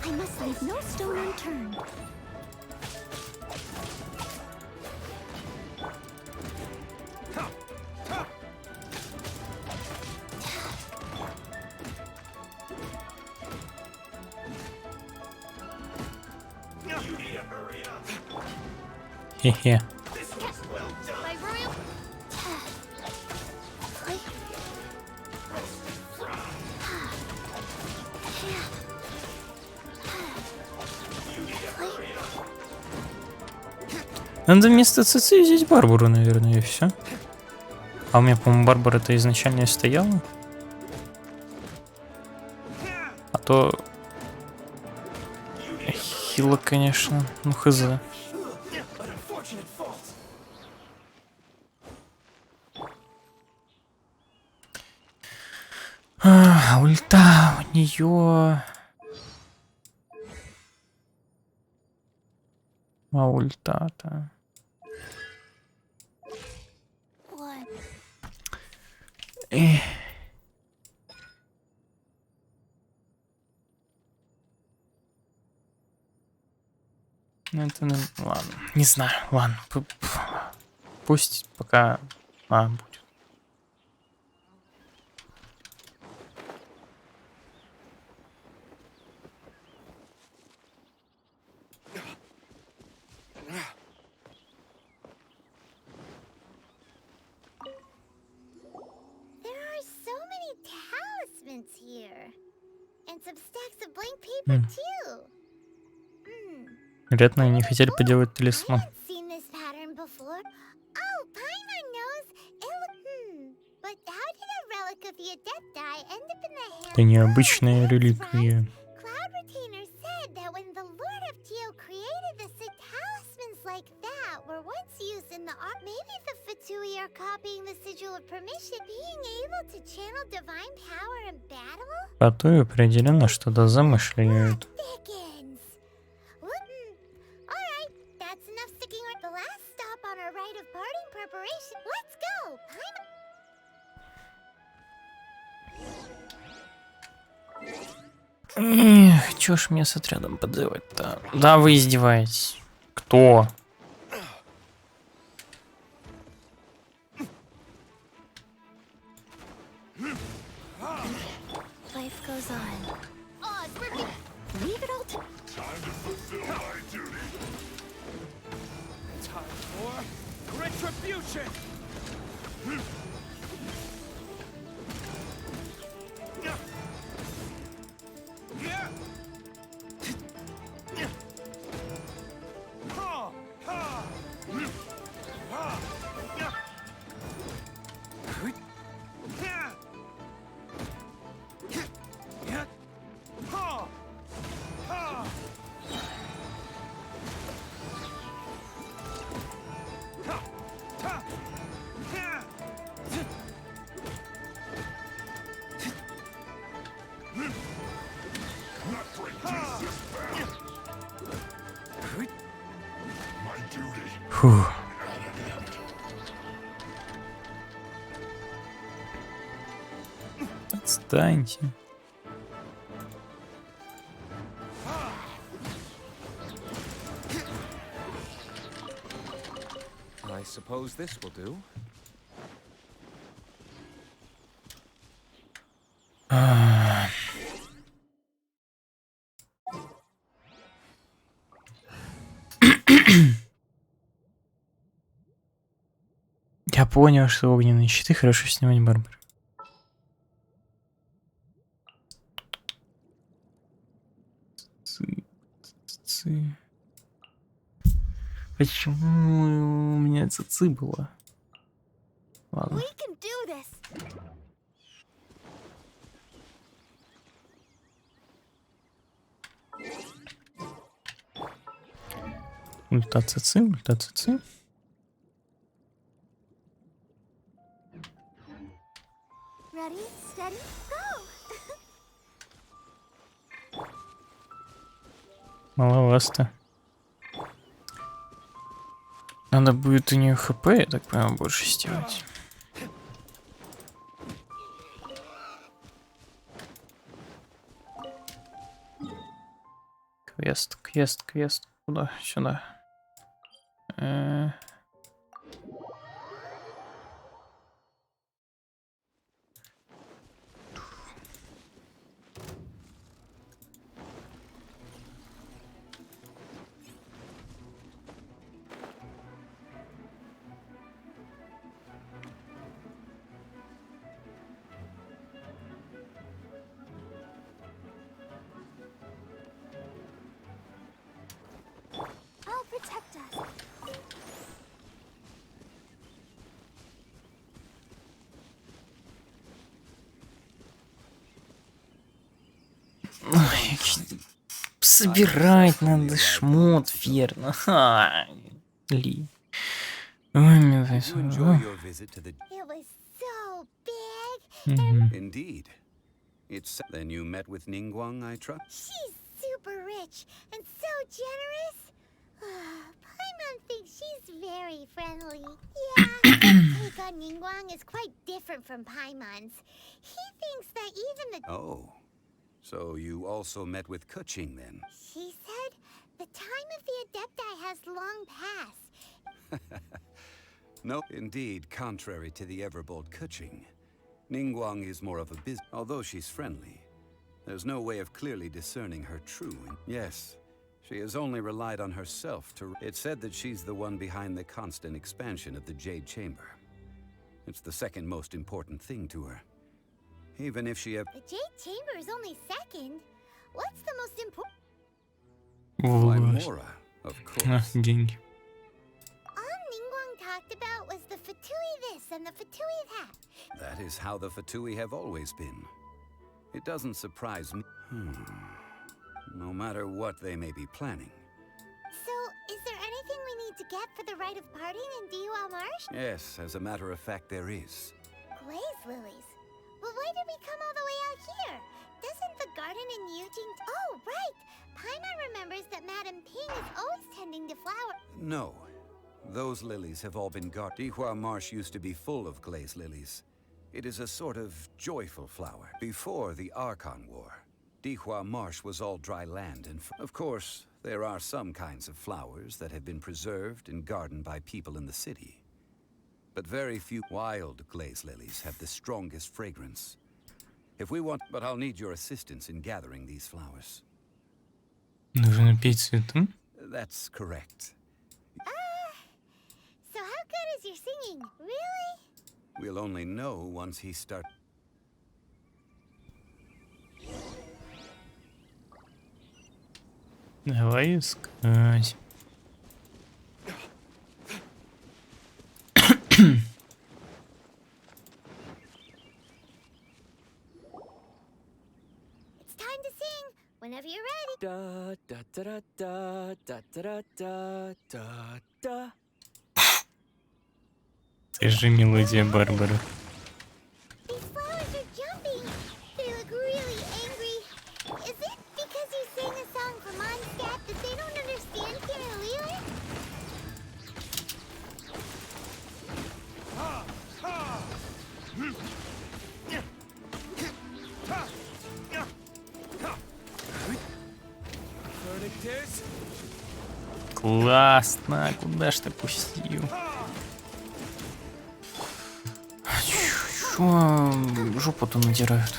I must leave no stone unturned. Хе-хе. My royal... Надо вместо ЦЦ взять Барбару, наверное, и все. А у меня, по-моему, Барбара-то изначально и стояла. А то... Хило, конечно. Ну, хз. Ульта у нее... А ульта-то... What? Эх. Ну это, ну, ладно, не знаю, ладно, пусть пока будет. Chamber too. Вероятно, они хотели поделать талисман. haven't seen this pattern before. Oh, Paimon knows. But how did a relic of the Adepti end up in the hands Это необычная of реликвия. Cloud Retainer said that when the Lord of Geo created this, talismans like that were once used in the art. Maybe the Fatui are copying the sigil of permission, being able to channel divine power in battle? Потом определенно что-то замышляют. Thickens. Alright, that's enough sticking with the last stop on our rite of parting preparation. Let's go! Эх, чё ж мне с отрядом подзывать-то? Да, вы издеваетесь. Кто? Life goes on. Oh, it's working. Leave it all to... Time to fulfill my duty. Time for retribution. Фух. Отстаньте. I suppose this will do. Я понял, что огненные щиты хорошо снимать барбар. Почему у меня цици было? Ладно. We can do this. Ульта цици, ульта цици. Ready, steady, go! Маловато. Надо будет у нее хп, я так понимаю, больше сделать. Квест, квест, квест. Куда? Сюда. I'll protect us. Собирать надо шмот, верно. Ха. Ли. Ой, мне Did you enjoy your visit to the... It was so big. Indeed. It's... Then you met with Ningguang, I trust? She's super rich and so generous. Paimon thinks she's very friendly. Yeah, her take on Ningguang is quite different from Paimon's. He thinks that even the... Oh. So you also met with Keqing, then? She said the time of the Adepti has long passed. No, indeed, contrary to the ever-bold Keqing. Ningguang is more of a business... Although she's friendly, there's no way of clearly discerning her true... Yes, she has only relied on herself to... It's said that she's the one behind the constant expansion of the Jade Chamber. It's the second most important thing to her. Even if she... The Jade Chamber is only second. What's the most important? Why, Власть. Mora, of А, course. деньги. All Ningguang talked about was the Fatui this and the Fatui that. That is how the Fatui have always been. It doesn't surprise me. No matter what they may be planning. So, is there anything we need to get for the rite of parting in Dihua Marsh? Yes, as a matter of fact, there is. Glaze lilies. But why did we come all the way out here? Doesn't the garden in Yujing... Oh, right! Paimon remembers that Madame Ping is always tending to flowers. No. Those lilies have all been guarded. Dihua Marsh used to be full of glaze lilies. It is a sort of joyful flower. Before the Archon War, Dihua Marsh was all dry land and... Of course, there are some kinds of flowers that have been preserved and gardened by people in the city. But very few wild glaze lilies have the strongest fragrance. If we want... But I'll need your assistance in gathering these flowers. Нужно петь цветом. That's correct. So how good is your singing? Really? We'll only know once he starts. Давай искать. It's time to sing. Whenever you're ready. Da da da da da da da da da. Это же мелодия Барбары. These flowers are jumping. They look really angry. Is it because you sang a song for Mondstadt that they don't understand Kirillili? Verdict is... Классно. Куда ж ты пустил? Чё жопу-то надирают?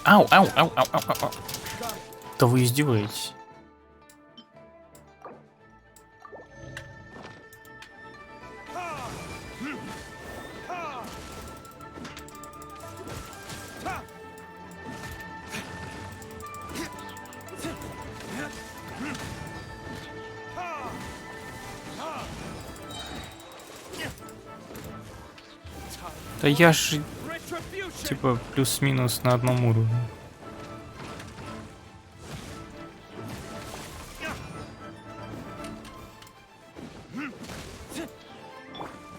Ау, ау, ау, ау, ау, ау. Да вы издеваетесь? Да я же типа плюс-минус на одном уровне.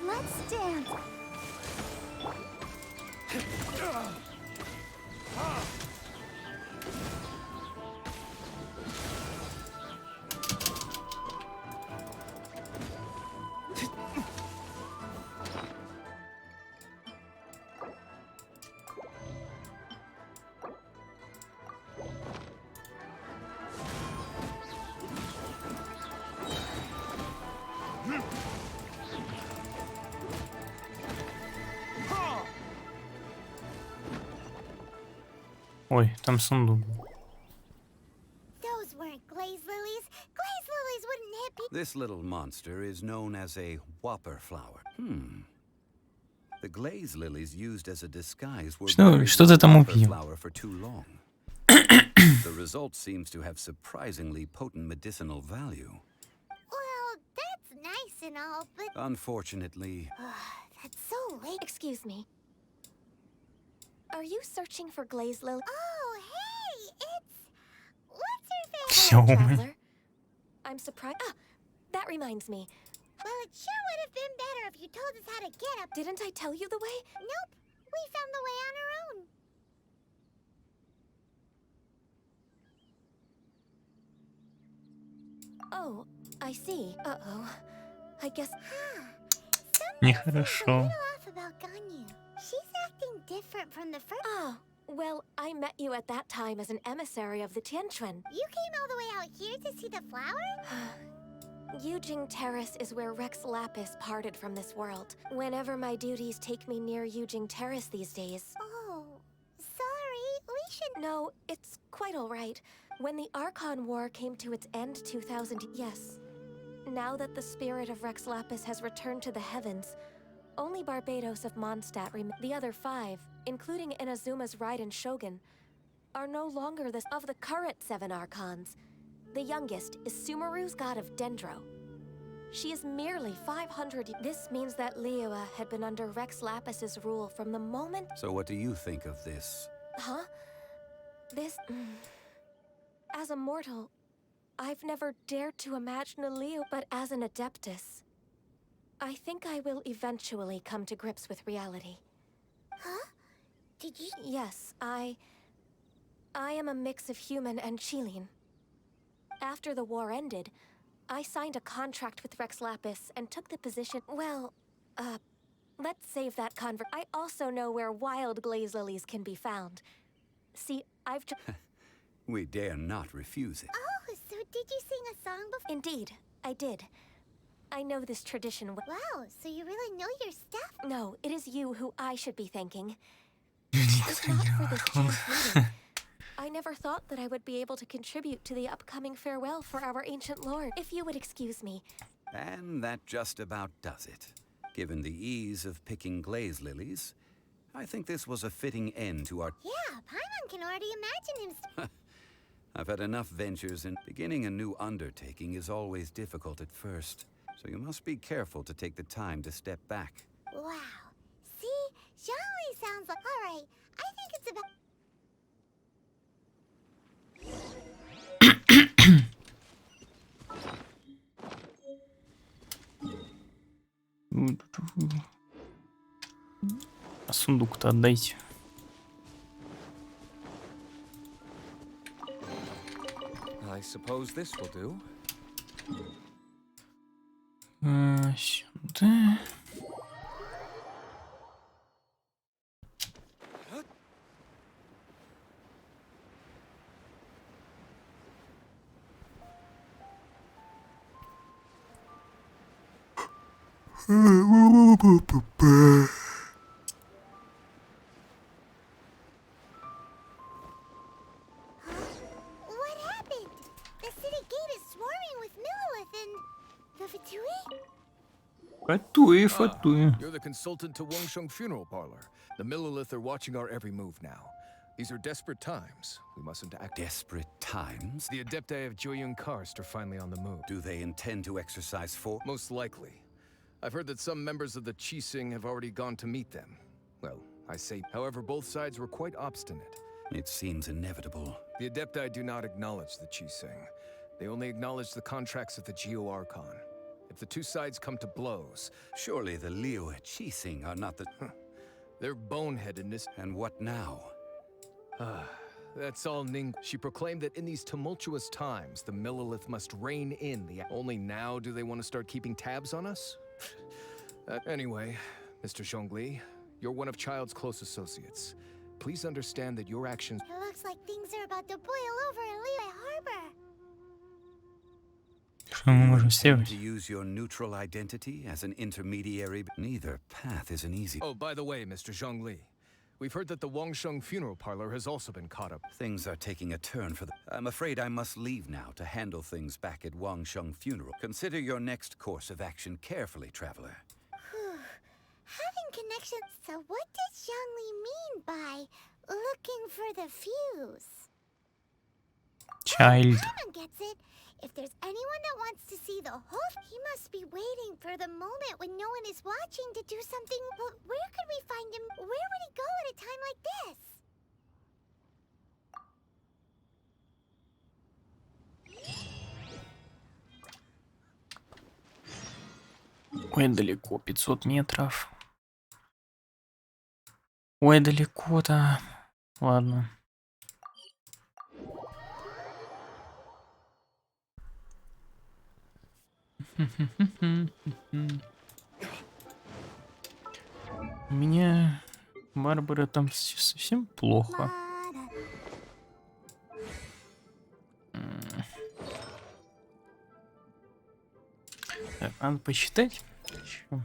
Let's dance. Ой, там сундук. Those weren't glaze lilies. Glaze lilies wouldn't hit people. This little monster is known as a whopper flower. The glaze lilies used as a disguise were Что ты там whopper увидел? flower for too long. The result seems to have surprisingly potent medicinal value. Well, that's nice and all, but Unfortunately, that's so late. Excuse me. Are you searching for glaze lily? Oh, hey, it's... What's her face? Всё, Hello, мы. traveler. I'm surprised. Ah, that reminds me. Well, it sure would have been better if you told us how to get up. Didn't I tell you the way? Nope, we found the way on our own. Oh, I see. Uh-oh. I guess... Нехорошо. A little off about Ganyu. She's acting different from the first. Ah, well, I met you at that time as an emissary of the Tianquan. You came all the way out here to see the flower? Yujing Terrace is where Rex Lapis parted from this world. Whenever my duties take me near Yujing Terrace these days... Oh, sorry. We should... No, it's quite all right. When the Archon War came to its end 2000, yes. Now that the spirit of Rex Lapis has returned to the heavens, only Barbados of Mondstadt the other 5, including Inazuma's Raiden Shogun, are no longer of the current 7 Archons. The youngest is Sumeru's god of Dendro. She is merely 500. This means that Liyue had been under Rex Lapis's rule from the moment. So what do you think of this? Huh? This. As a mortal, I've never dared to imagine a Liyue, but as an Adeptus, I think I will eventually come to grips with reality. Huh? Did you? Yes, I am a mix of human and Chilean. After the war ended, I signed a contract with Rex Lapis and took the position. Well, let's save that I also know where wild glaze lilies can be found. See, I've just. We dare not refuse it. Oh, so did you sing a song before? Indeed, I did. I know this tradition. Wow, so you really know your stuff? No, it is you who I should be thanking. If not for this chance meeting, I never thought that I would be able to contribute to the upcoming farewell for our ancient lord. If you would excuse me. And that just about does it. Given the ease of picking glaze lilies, I think this was a fitting end to our... Yeah, Paimon can already imagine him. I've had enough ventures, and beginning a new undertaking is always difficult at first. So you must be careful to take the time to step back. Wow. See? Zhongli sounds like... Alright, I think it's about... А сундук-то отдайте. I suppose this will do. Сюда. What happened? The city gate is swarming with Millilith and... the Fatui? Фатуи, фатуи. You're the consultant to Wangsheng Funeral Parlor. The Millilith are watching our every move now. These are desperate times. We mustn't act. Desperate times? The Adepti of Joyun Karst are finally on the move. Do they intend to exercise force? Most likely. I've heard that some members of the Qixing have already gone to meet them. Well, I say, however, both sides were quite obstinate. It seems inevitable. The Adepti do not acknowledge the Qixing. They only acknowledge the contracts of the Geo Archon. If the two sides come to blows... Surely the Liyue Qixing are not the... Their boneheadedness... And what now? That's all Ning... She proclaimed that in these tumultuous times, the Millilith must rein in the... Only now do they want to start keeping tabs on us? Anyway, Mr. Zhongli, you're one of Child's close associates. Please understand that your actions... It looks like things are about to boil over in Liyue Harbor. Что мы можем To сделать? use your neutral identity as an intermediary, neither path is an easy... Oh, by the way, Mr. Zhongli, we've heard that the Wangsheng Funeral Parlor has also been caught up. Things are taking a turn for the... I'm afraid I must leave now to handle things back at Wangsheng Funeral. Consider your next course of action carefully, traveler. Having connections. So what does Zhongli mean by looking for the fuse? Child. Paimon gets it. If there's anyone that wants to see the whole, he must be waiting for the moment when no one is watching to do something. But where could we find him? Where would he go at a time like this? Ой, далеко, 500 метров. Ой, далеко-то. Ладно. У меня Барбара там совсем плохо. Так, надо посчитать. Чё?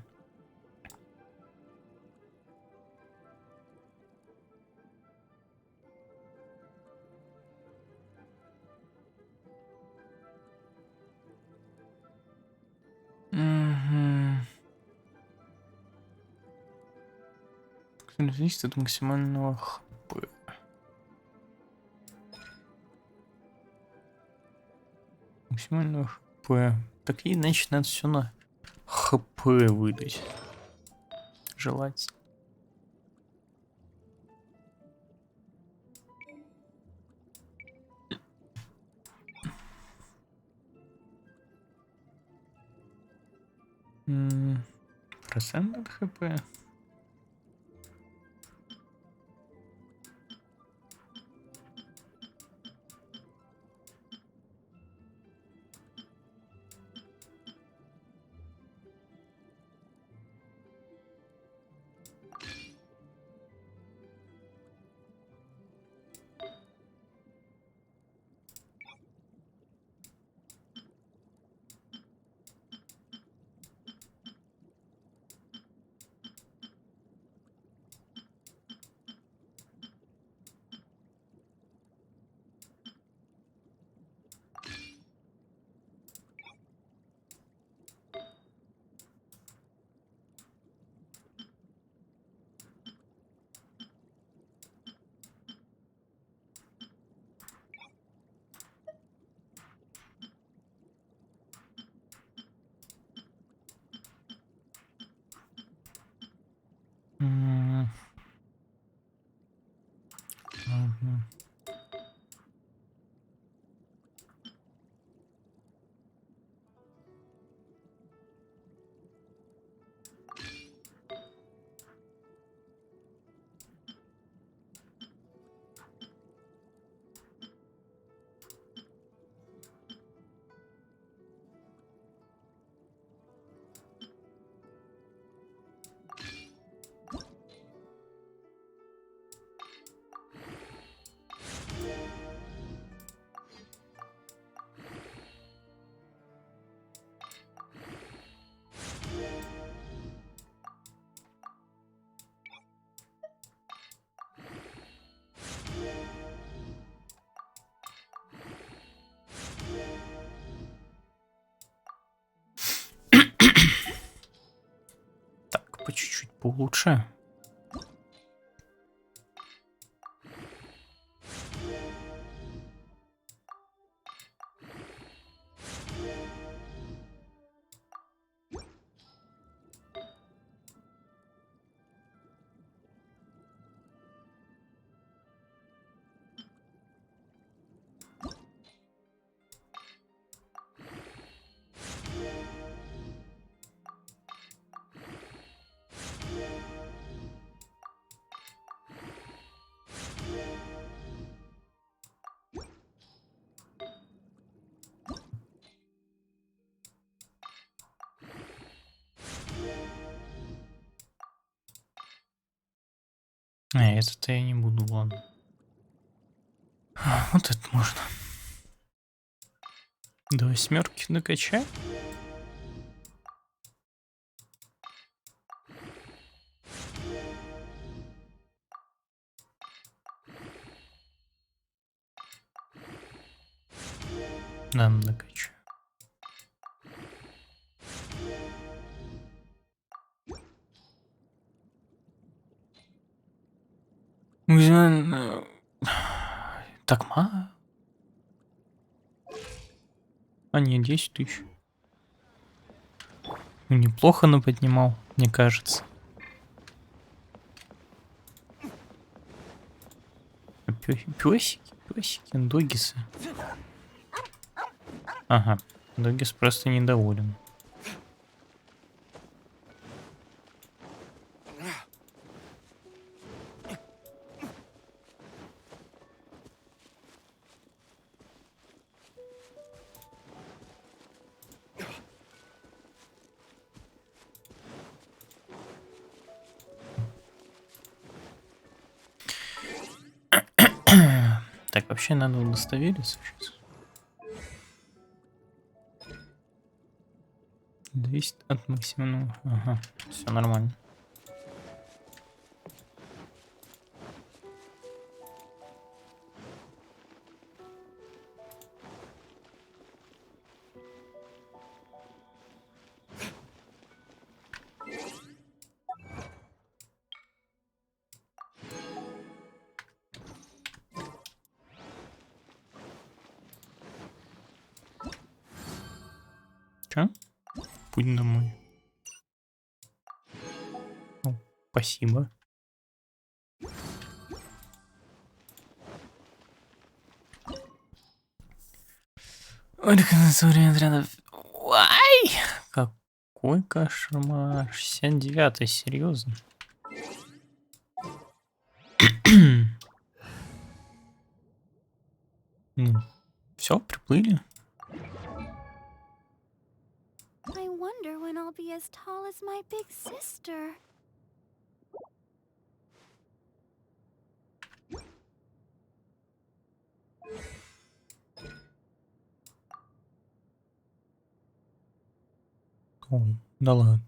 который зависит от максимального хп. Максимального хп. Так и значит надо все на хп выдать. Желательно. Процент от хп. Так, по чуть-чуть получше. Это-то я не буду, ладно. Вот это можно. До 8 накачай. Нам накачаю. Так мало? А не, 10 тысяч. Ну, неплохо наподнимал, мне кажется. Пёсики, догисы. Ага, догис просто недоволен. Так, вообще надо удостовериться сейчас. 200 от максимального. Ага, все нормально. путь домой. Ну, спасибо. Организация отрядов. Ай! Какой кошмар. 69-й, серьезно. Ну, все, приплыли. I wonder when I'll be as tall as my big sister. Ой, да ладно.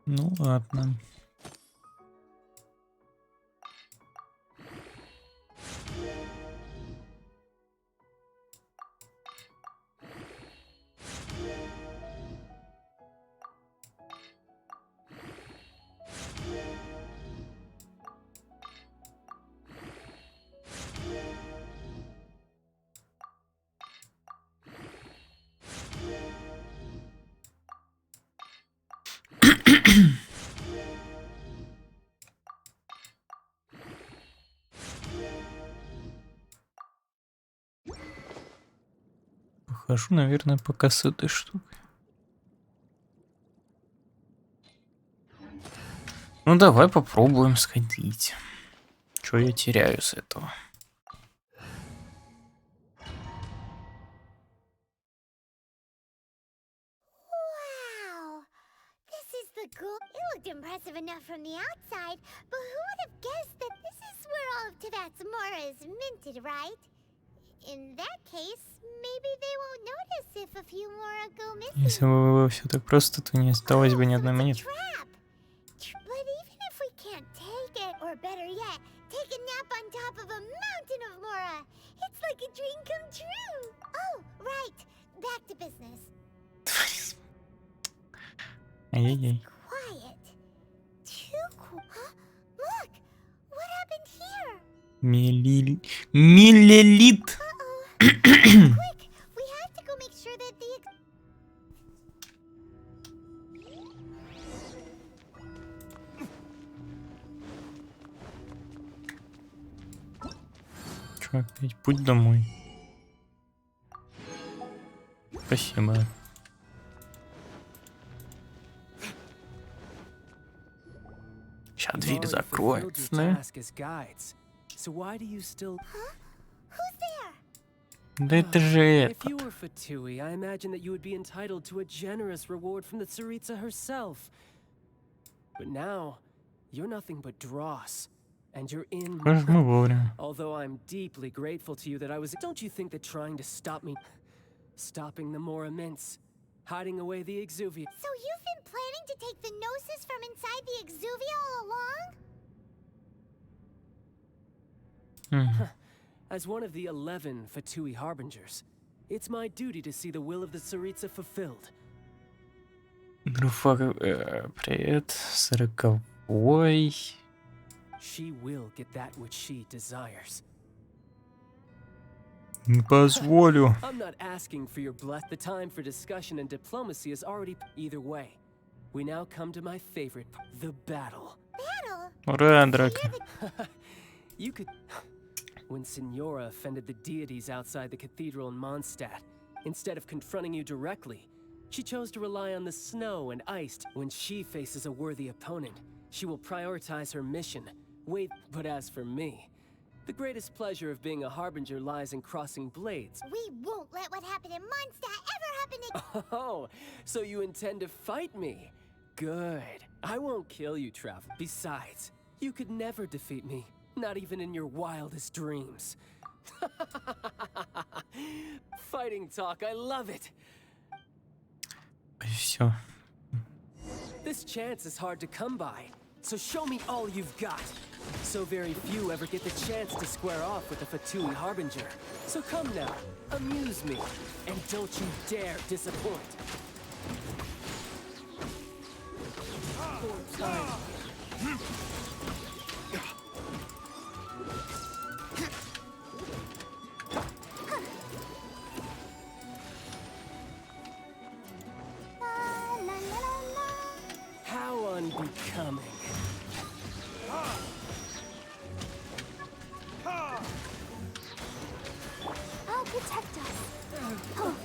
Ну ладно. Похожу, наверное, пока с этой штукой. Ну давай попробуем сходить. Что я теряю с этого? Wow! This is the goal. It looked impressive enough from the outside, but who would have guessed that this is where all of Tibet's Mora is minted, right? In that case, maybe they won't notice if a few Mora go missing. Если бы было все так просто, то не осталось бы ни одной монеты. But even if we can't take it, or better yet, take a nap on top of a mountain of Mora, it's like a dream come true. Oh, right. Back to business. Ай-яй-яй. Quiet. Too cool. Huh? Look! What happened here? Миллилит. Quick! We have to go make sure that the... Чё, опять путь домой. Спасибо. Сейчас дверь закроется, да? So why do you still... Who's there? Да это же If это. you were Fatui, I imagine that you would be entitled to a generous reward from the Tsaritsa herself. But now, you're nothing but dross, and you're in... Как мы вовремя. Although I'm deeply grateful to you that I was... Don't you think that trying to stop me... Stopping the more immense... Hiding away the Exuvia... So you've been planning to take the Gnosis from inside the Exuvia all along? As one of the 11 Fatui Harbingers, it's my duty to see the will of the Tsaritsa fulfilled. Друфа, привет. 40-й. She will get that which she desires. Не позволю. I'm not asking for your bless. The time for discussion and diplomacy is already... Either way, we now come to my favorite part, the battle. Battle? Ура, драка. You could... When Signora offended the deities outside the cathedral in Mondstadt, instead of confronting you directly, she chose to rely on the snow and ice. When she faces a worthy opponent, she will prioritize her mission. Wait, but as for me, The greatest pleasure of being a harbinger lies in crossing blades. We won't let what happened in Mondstadt ever happen again. Oh, so you intend to fight me? Good. I won't kill you, Trav. Besides, you could never defeat me, not even in your wildest dreams. Fighting talk, I love it. Все. This chance is hard to come by, so show me all you've got. So very few ever get the chance to square off with the Fatui Harbinger. So come now, amuse me, and don't you dare disappoint. For time. How unbecoming. I'll protect us.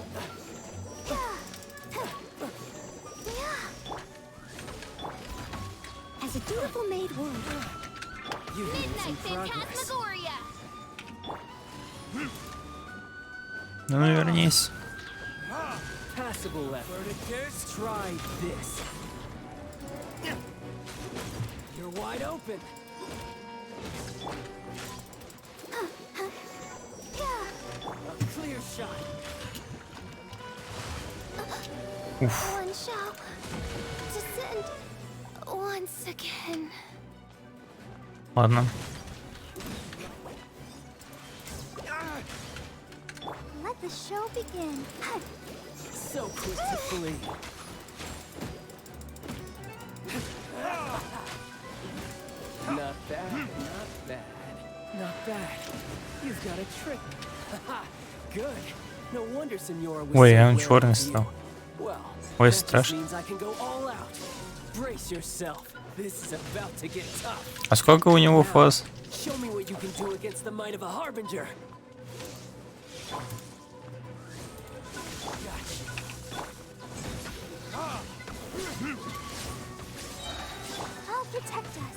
As a dutiful maid would. You've made some progress. Ну, вернись. Passable effort. Try this. You're wide open. A clear shot. One shall descend once again. Ладно. Let the show begin. So quick to flee. Not bad, not bad, not bad. You've got a trick. Haha, good. No wonder Senora was Ой, so он wary черный of стал. you. Well, Ой, that just страшно. means I can go all out. Brace yourself. This is about to get tough. А сколько у него фаз? Show me what you can do against the might of a harbinger. I'll protect us.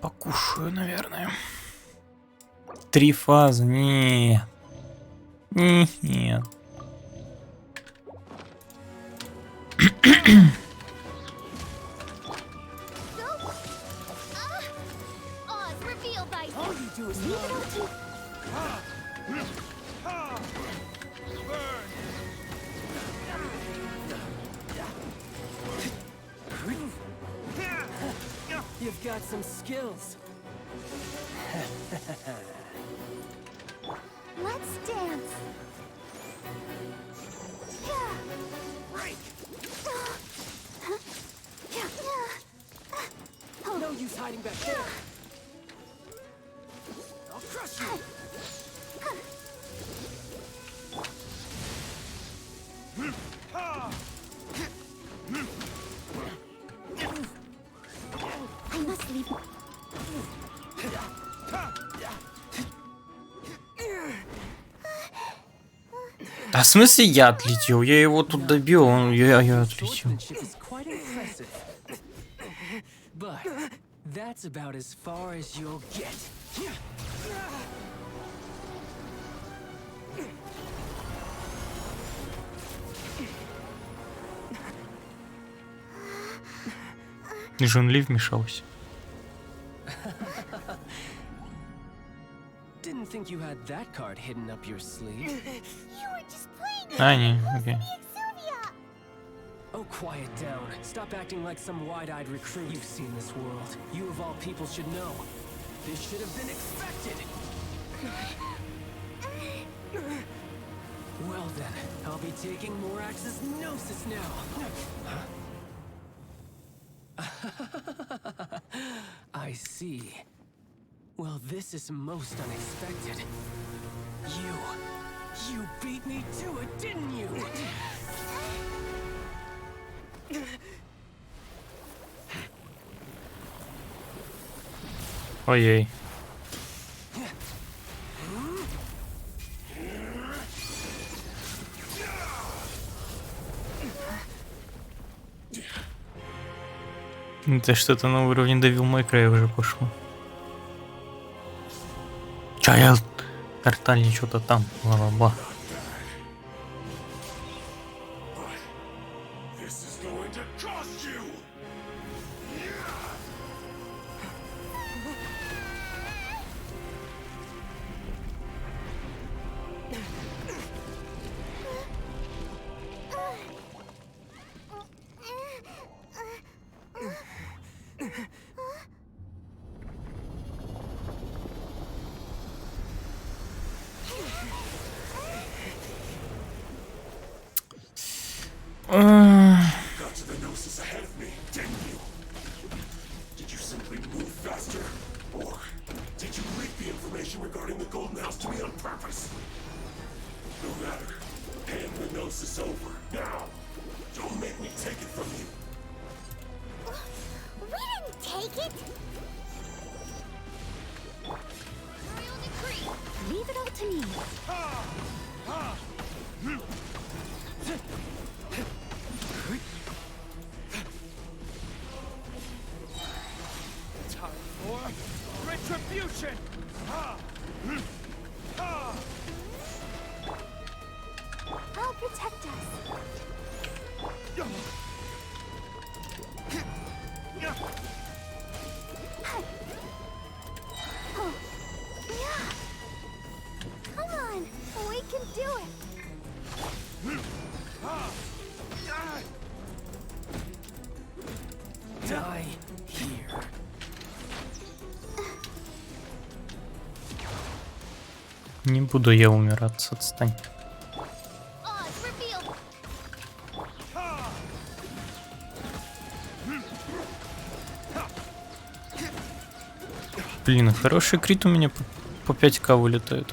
Покушаю, наверное. 3 фазы. Нет. Нет. Oz revealed by All you do is nod. You've got some skills. Let's dance. No use hiding back there. I'll crush you. I must leave. Да в смысле я отлетел? Я его тут добил, я отлетел. Swordsmanship is quite impressive. But that's about as far as you'll get. Жон Ли вмешался. Didn't think you had that card hidden up your sleeve. You were just playing with А, me. не, Supposed to окей. be Exuvia. Oh, quiet down. Stop acting like some wide-eyed recruit. You've seen this world. You of all people should know. This should have been expected. Well then, I'll be taking Morax's gnosis now. I see. Well, this is most unexpected. You beat me to it, didn't you? Ой-ой. Это что-то на уровне Devil May Cry уже пошло. Чаял Арталь что-то там, бла-бла-бла. Got to the gnosis ahead of me, didn't you? Did you simply move faster? Or did you leak the information regarding the Golden House to me on purpose? No matter. Hand the gnosis over, now. Don't make me take it from you. We didn't take it! Royal decree! Leave it all to me. Time for retribution! I'll protect us. Come on, we can do it. Die here. Не буду я умираться, отстань. Odds revealed. Блин, хороший крит у меня по 5к вылетает.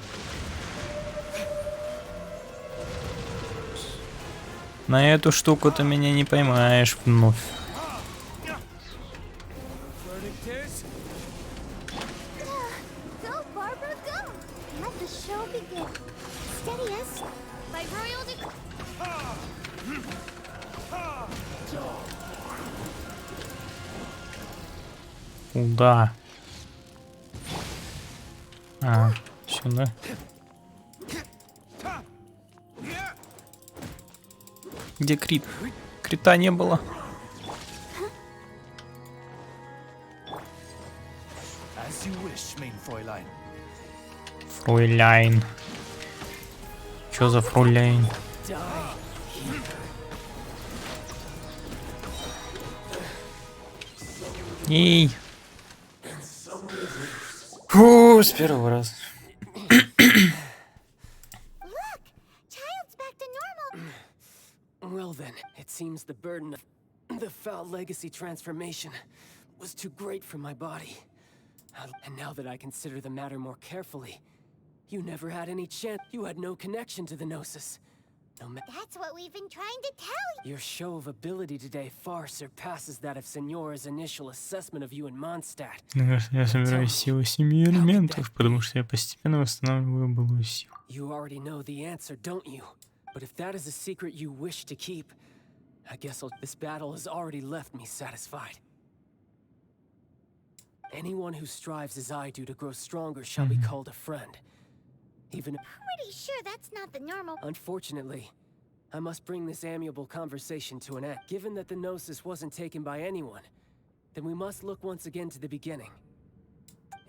На эту штуку ты меня не поймаешь вновь. Go, Barbara, go! Let the show begin. Steady us. By royal decree. Куда? А, сюда. Где крит? Крита не было. As you wish, main Fräulein. Фройляйн. Чё за фройляйн? Эй! Фу, с первого раза. Child's back to normal. Well then, it seems the burden of the foul legacy transformation was too great for my body. And now that I consider the matter more carefully, you never had any chance. You had no connection to the Gnosis. That's what we've been trying to tell you. Your show of ability today far surpasses that of Signora's initial assessment of you in Mondstadt. Я собираю силу 7 элементов, потому что я постепенно восстанавливаю былую силу. You already know the answer, don't you? But if that is a secret you wish to keep, I guess this battle has already left me satisfied. Anyone who strives as I do to grow stronger shall be called a friend. Even Pretty sure that's not the normal. unfortunately, I must bring this amiable conversation to an end. Given that the Gnosis wasn't taken by anyone, then we must look once again to the beginning.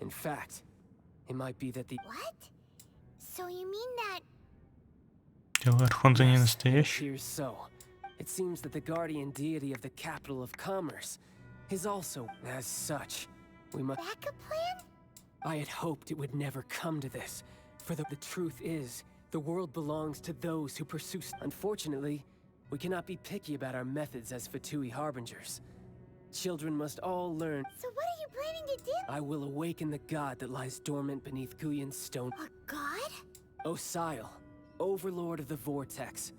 In fact, it might be that the... What? So you mean that... Тело Архонта не It настоящий? appears so. It seems that the guardian deity of the capital of commerce is also as such. We must... Backup plan? I had hoped it would never come to this. For the truth is, the world belongs to those who pursue... Unfortunately, we cannot be picky about our methods as Fatui harbingers. Children must all learn. So what are you planning to do? I will awaken the god that lies dormant beneath Guyon's stone. A god? Osial, overlord of the vortex.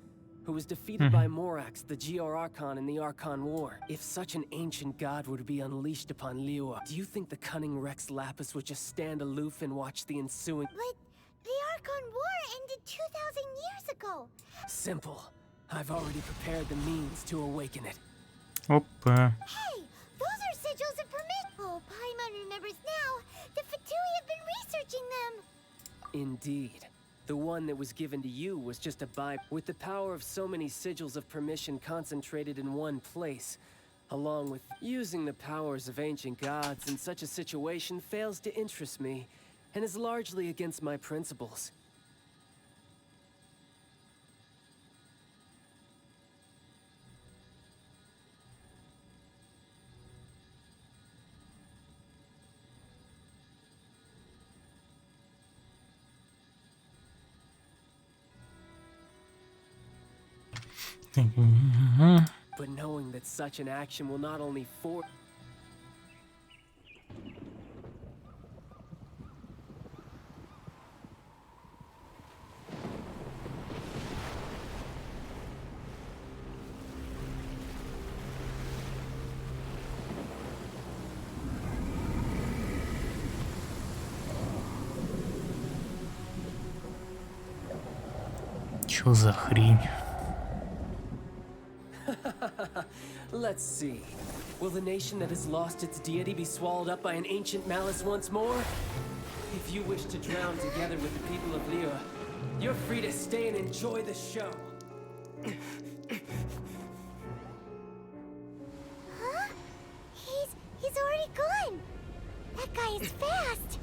who was defeated by Morax, the Geor Archon in the Archon War. If such an ancient god were to be unleashed upon Liyue, do you think the cunning Rex Lapis would just stand aloof and watch the ensuing— But the Archon War ended 2,000 years ago. Simple. I've already prepared the means to awaken it. Опа. Hey, those are sigils of permit. Oh, Paimon remembers now. The Fatui have been researching them. Indeed. The one that was given to you was just a with the power of so many sigils of permission concentrated in one place, along with using the powers of ancient gods in such a situation fails to interest me, and is largely against my principles. But knowing that such an action will not only Чё за хрень? Let's see. Will the nation that has lost its deity be swallowed up by an ancient malice once more? If you wish to drown together with the people of Liyue, you're free to stay and enjoy the show. Huh? He's already gone. That guy is fast.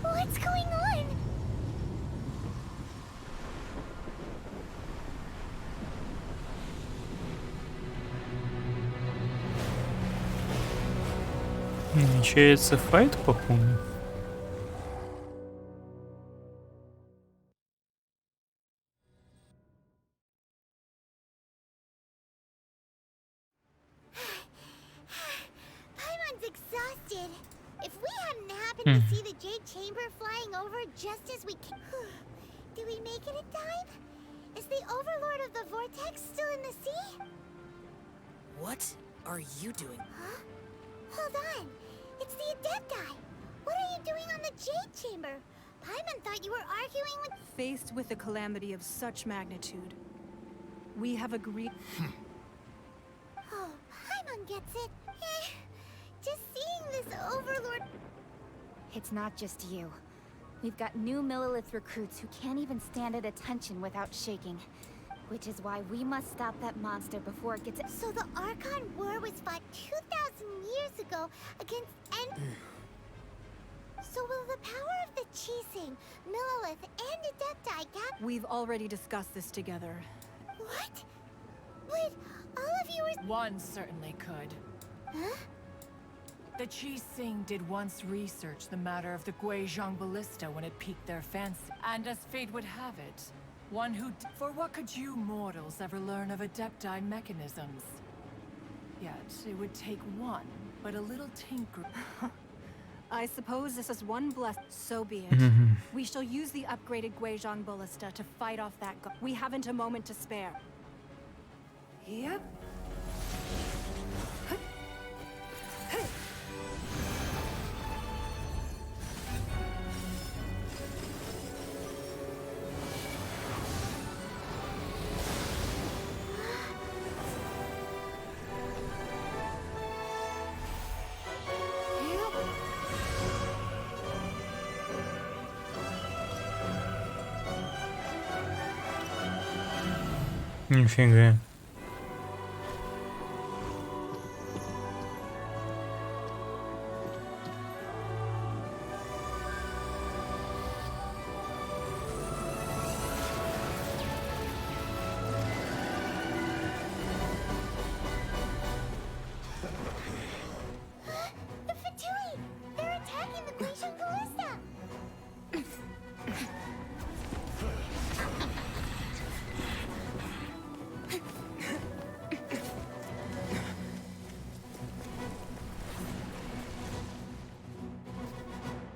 What's going on? Намечается файт, по-моему. Paimon's exhausted. If we hadn't happened to see the Jade Chamber flying over just as we came, did we make it in time? Is the Overlord of the Vortex still in the sea? What are you doing? Huh? Hold on. It's the Adepti. What are you doing on the Jade Chamber? Paimon thought you were arguing with— Faced with a calamity of such magnitude, we have agreed. Oh, Paimon gets it. Just seeing this Overlord— It's not just you. We've got new Millilith recruits who can't even stand at attention without shaking. Which is why we must stop that monster before it gets— So the Archon War was fought 2,000 years ago against So will the power of the Chising, Millilith, and Adepti We've already discussed this together. What? But all of you are— One certainly could. Huh? The Chising did once research the matter of the Guizhong Ballista when it piqued their fancy. And as fate would have it, one who— For what could you mortals ever learn of Adepti mechanisms? Yet, it would take one, but a little tinker— I suppose this is one So be it. We shall use the upgraded Guizhong Ballista to fight off that We haven't a moment to spare. Yep. Нифига. The Fatui! They're attacking the Guizhong Ballista!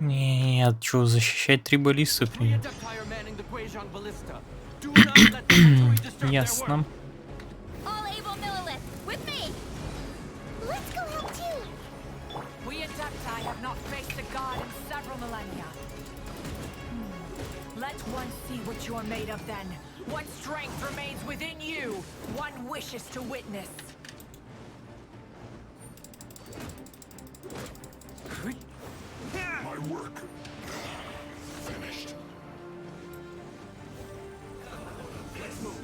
Нет, что, защищать три баллисты, блин. Guizhong ballista. Do not let the Fatui disturb their Ясно. work. All able Millilith, with me! Let's go help too. We Adepti have not faced a god in several millennia. Let one see what you're made of then. What strength remains within you. One wishes to witness. My work finished. Let's move.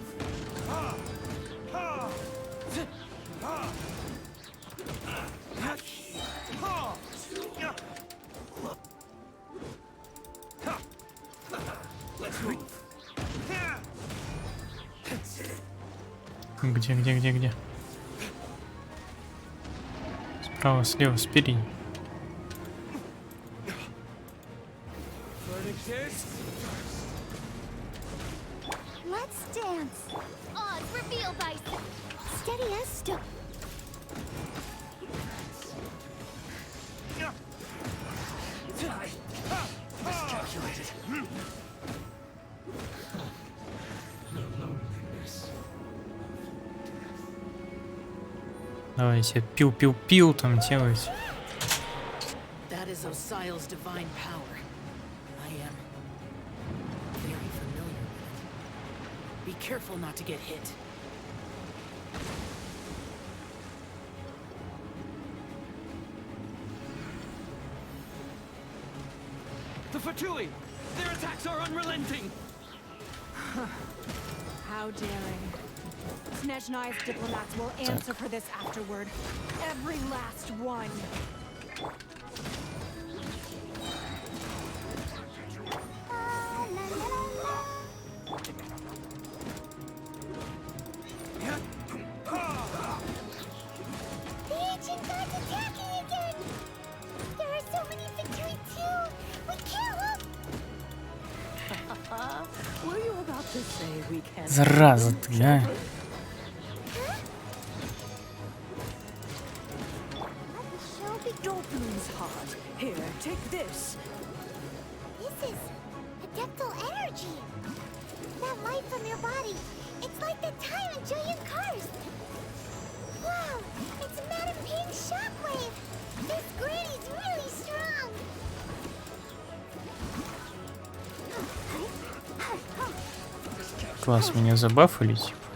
Let's move. Где? Справа, слева, спереди. Let's dance. Odds reveal by steady as stone. Miscalculated. Давайте пил там делать. That is Osial's divine power. I am very familiar with it. Be careful not to get hit. The Fatui! Their attacks are unrelenting! How daring. Snezhnai's diplomats will answer for this afterward. Every last one. The ancient gods attacking again. There are so many victory too. We can't look. Were you about to say we can? Зараза ты, а. Dolphin's heart. Here, take this. This is adeptal energy. That light from your body. It's like the time in Julian Cars. Wow, it's Madam Ping's shockwave. This granny's really strong. Класс, меня забафали, типа.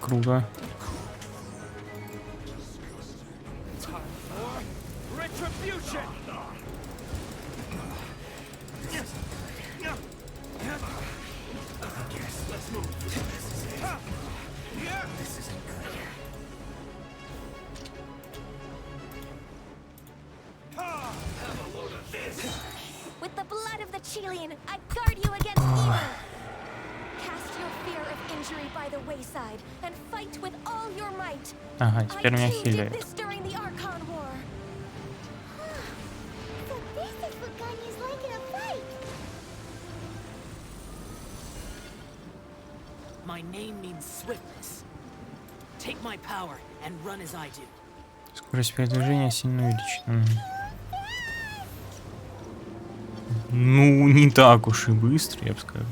Круто. Retribution! Let's move. This isn't good. Have a load of this. With the blood of the Chilean, I guard you against evil. Cast your fear of injury by the wayside and fight with all your might. Ага, теперь меня I too did хиляет. this during the Archon War. So this is what Ganya's like in a fight. My name means swiftness. Take my power and run as I do. Скорость передвижения сильно увеличена. Ну, не так уж и быстро, я бы сказал.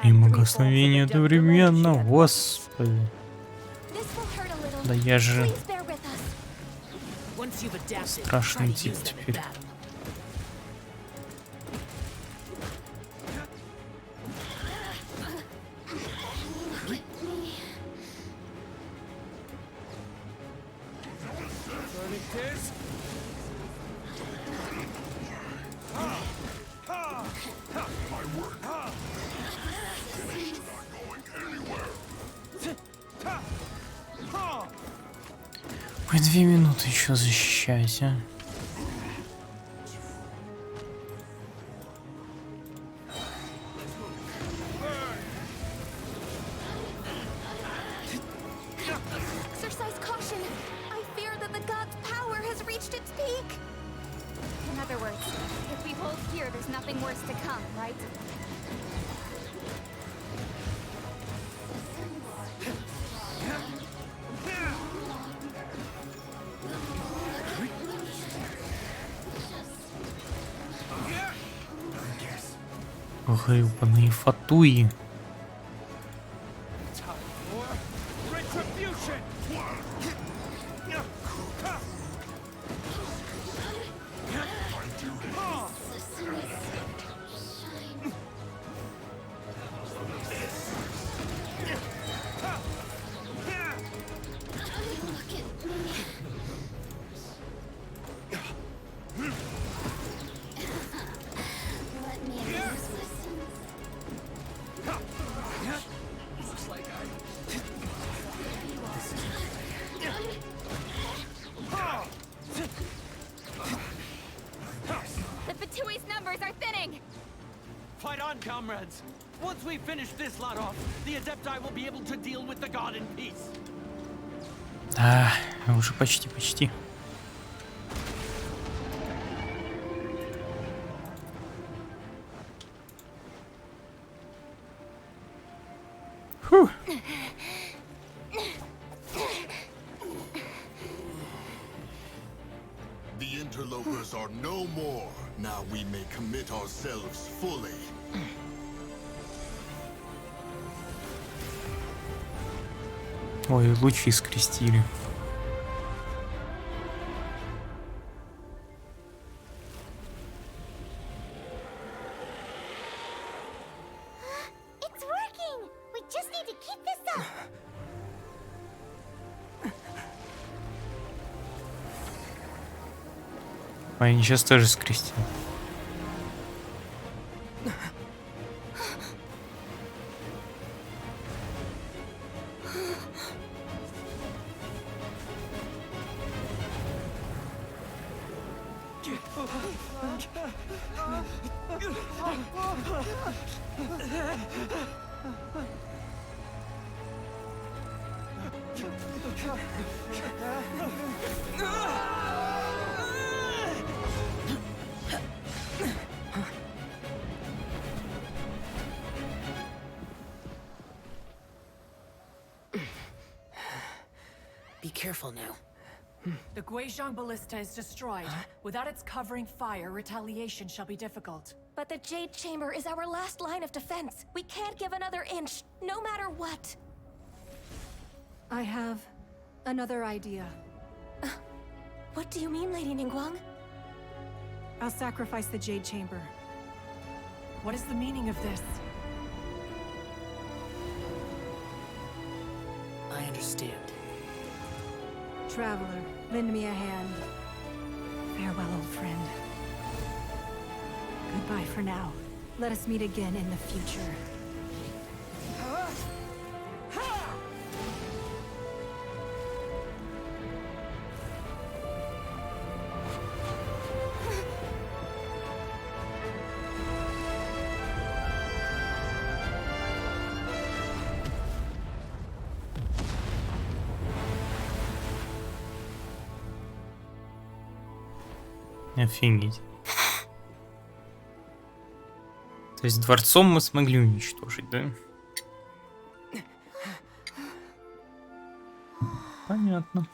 И благословение одновременно, господи. Да я же страшный тип теперь. Ой, 2 минуты еще защищайся. hold here, there's nothing worse to come, right? Гребаные фатуи. The Fatui's numbers are thinning! Fight on, comrades! Once we finish this lot off, the Adepti will be able to deal with the god in peace. Да, уже почти. Фух. The interlopers are no more. Now we may commit ourselves fully. Ой, лучи скрестили. It's working! We just need to keep this up! Они сейчас тоже скрестят. Be careful now. The Guizhong Ballista is destroyed. Without its covering fire, retaliation shall be difficult. But the Jade Chamber is our last line of defense. We can't give another inch, no matter what. I have another idea. What do you mean, Lady Ningguang? I'll sacrifice the Jade Chamber. What is the meaning of this? I understand. Traveler, lend me a hand. Farewell, old friend. Goodbye for now. Let us meet again in the future. Офигеть. То есть дворцом мы смогли уничтожить, да? Понятно.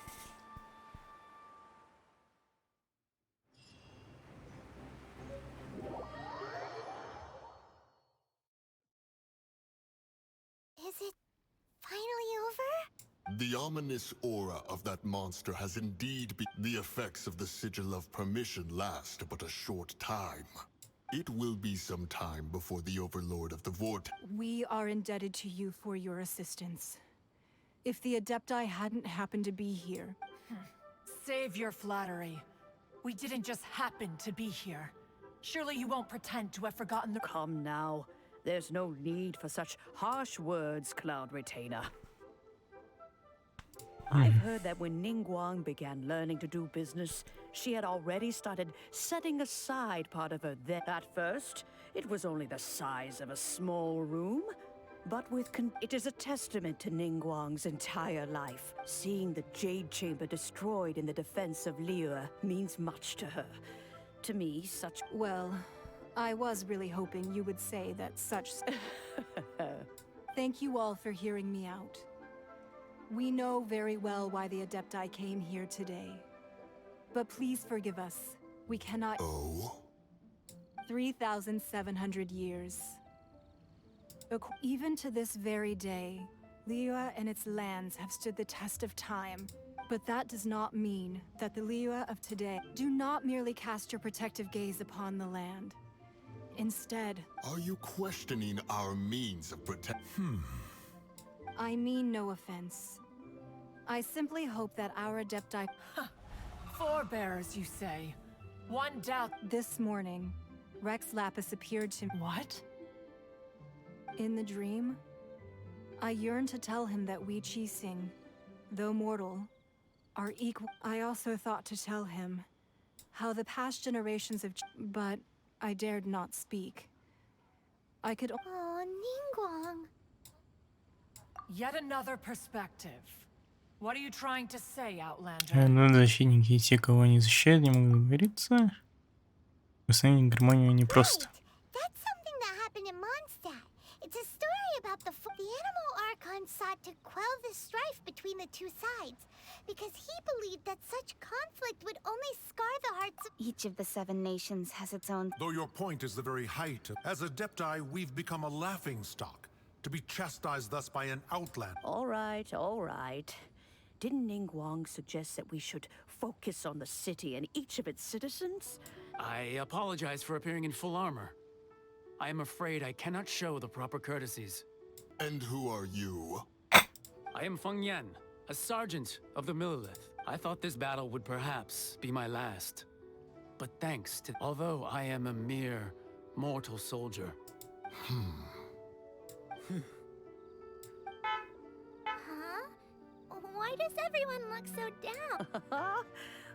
Is it finally over? The ominous aura of that monster has indeed been. The effects of the Sigil of Permission last but a short time. It will be some time before the Overlord of the Vortex. We are indebted to you for your assistance. If the Adepti hadn't happened to be here... Save your flattery. We didn't just happen to be here. Surely you won't pretend to have forgotten the— Come now. There's no need for such harsh words, Cloud Retainer. I've heard that when Ningguang began learning to do business, she had already started setting aside part of her At first, it was only the size of a small room. But it is a testament to Ningguang's entire life. Seeing the Jade Chamber destroyed in the defense of Liyue means much to her. To me, such... Well, I was really hoping you would say that such... Thank you all for hearing me out. We know very well why the Adepti came here today. But please forgive us. We cannot... Oh? 3,700 years. Even to this very day, Liyue and its lands have stood the test of time. But that does not mean that the Liyue of today do not merely cast your protective gaze upon the land. Instead... Are you questioning our means of protect? I mean no offense. I simply hope that our Adepti... Forebearers, you say? One doubt... This morning, Rex Lapis appeared to... What? In the dream, I yearned to tell him that we Qixing, though mortal, are equal. I also thought to tell him how the past generations of... But I dared not speak. I could... Oh, Ningguang. Yet another perspective. What are you trying to say, Outlander? Ну, защитники и те, кого они защищают, не могут договориться. Восстановить гармонию непросто. That's something that happened in Mondstadt. It's a story about the animal Archon sought to quell the strife between the two sides, because he believed that such conflict would only scar the hearts of... Each of the 7 nations has its own... Though your point is the very height, as Adepti, we've become a laughingstock, to be chastised thus by an outland. All right, all right. Didn't Ningguang suggest that we should focus on the city and each of its citizens? I apologize for appearing in full armor. I am afraid I cannot show the proper courtesies. And who are you? I am Feng Yan, a sergeant of the Millilith. I thought this battle would perhaps be my last. But thanks to... Although I am a mere mortal soldier. Why does everyone look so down?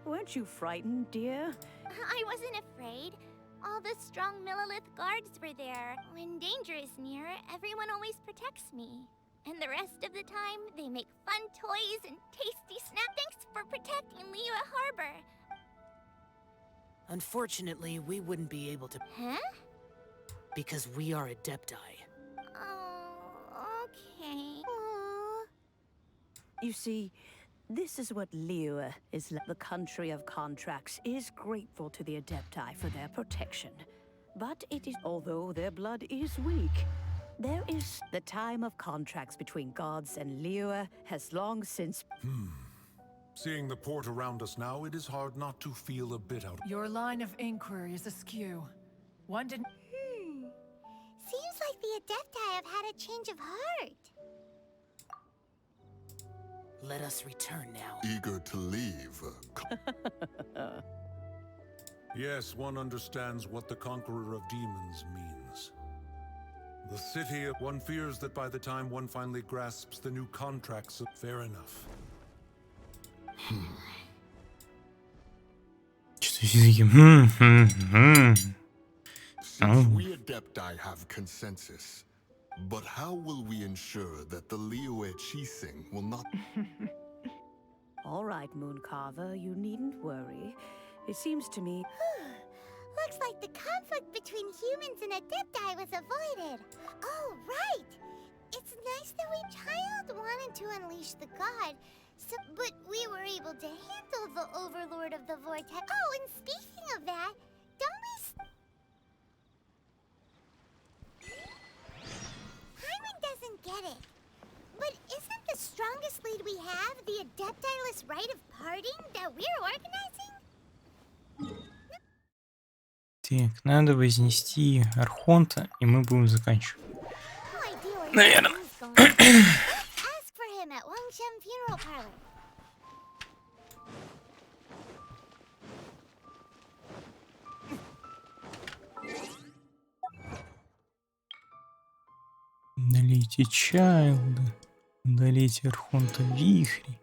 Weren't you frightened, dear? I wasn't afraid. All the strong Millilith guards were there. When danger is near, everyone always protects me. And the rest of the time, they make fun toys and tasty snacks. Thanks for protecting Liyue Harbor. Unfortunately, we wouldn't be able to... Huh? Because we are Adepti. Oh, okay. You see, this is what Liyue is like. The country of contracts is grateful to the Adepti for their protection. But it is, although their blood is weak, there is the time of contracts between gods and Liyue has long since... Seeing the port around us now, it is hard not to feel a bit out. Your line of inquiry is askew. One didn't... Seems like the Adepti have had a change of heart. Let us return now. Eager to leave. Yes, one understands what the Conqueror of Demons means. The city, one fears that by the time one finally grasps the new contracts, fair enough. Что-то все таки... Since we Adepti have consensus, but how will we ensure that the Liyue Qixing will not... All right, Mooncarver, you needn't worry. It seems to me... Looks like the conflict between humans and Adepti was avoided. Oh, right! It's nice that we child wanted to unleash the god, but we were able to handle the Overlord of the Vortex. Oh, and speaking of that, don't we... Hyman doesn't get it. But isn't the strongest lead we have the Adepti-less rite of parting that we're organizing? Так, надо вознести Архонта, и мы будем заканчивать. Наверное. Ask for him at Wangshen Funeral Parlor. Удалите Чайлда, удалите Архонта Вихри.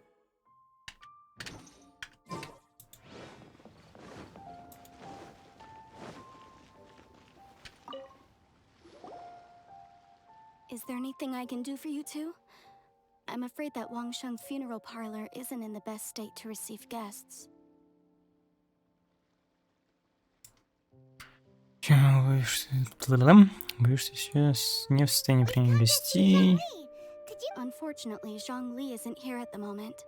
Is there anything I can do for you two? I'm afraid that Wangshen Funeral Parlor isn't in the best state to receive guests. Боишься сейчас не в состоянии принять гостей. Unfortunately, Zhongli isn't here at the moment.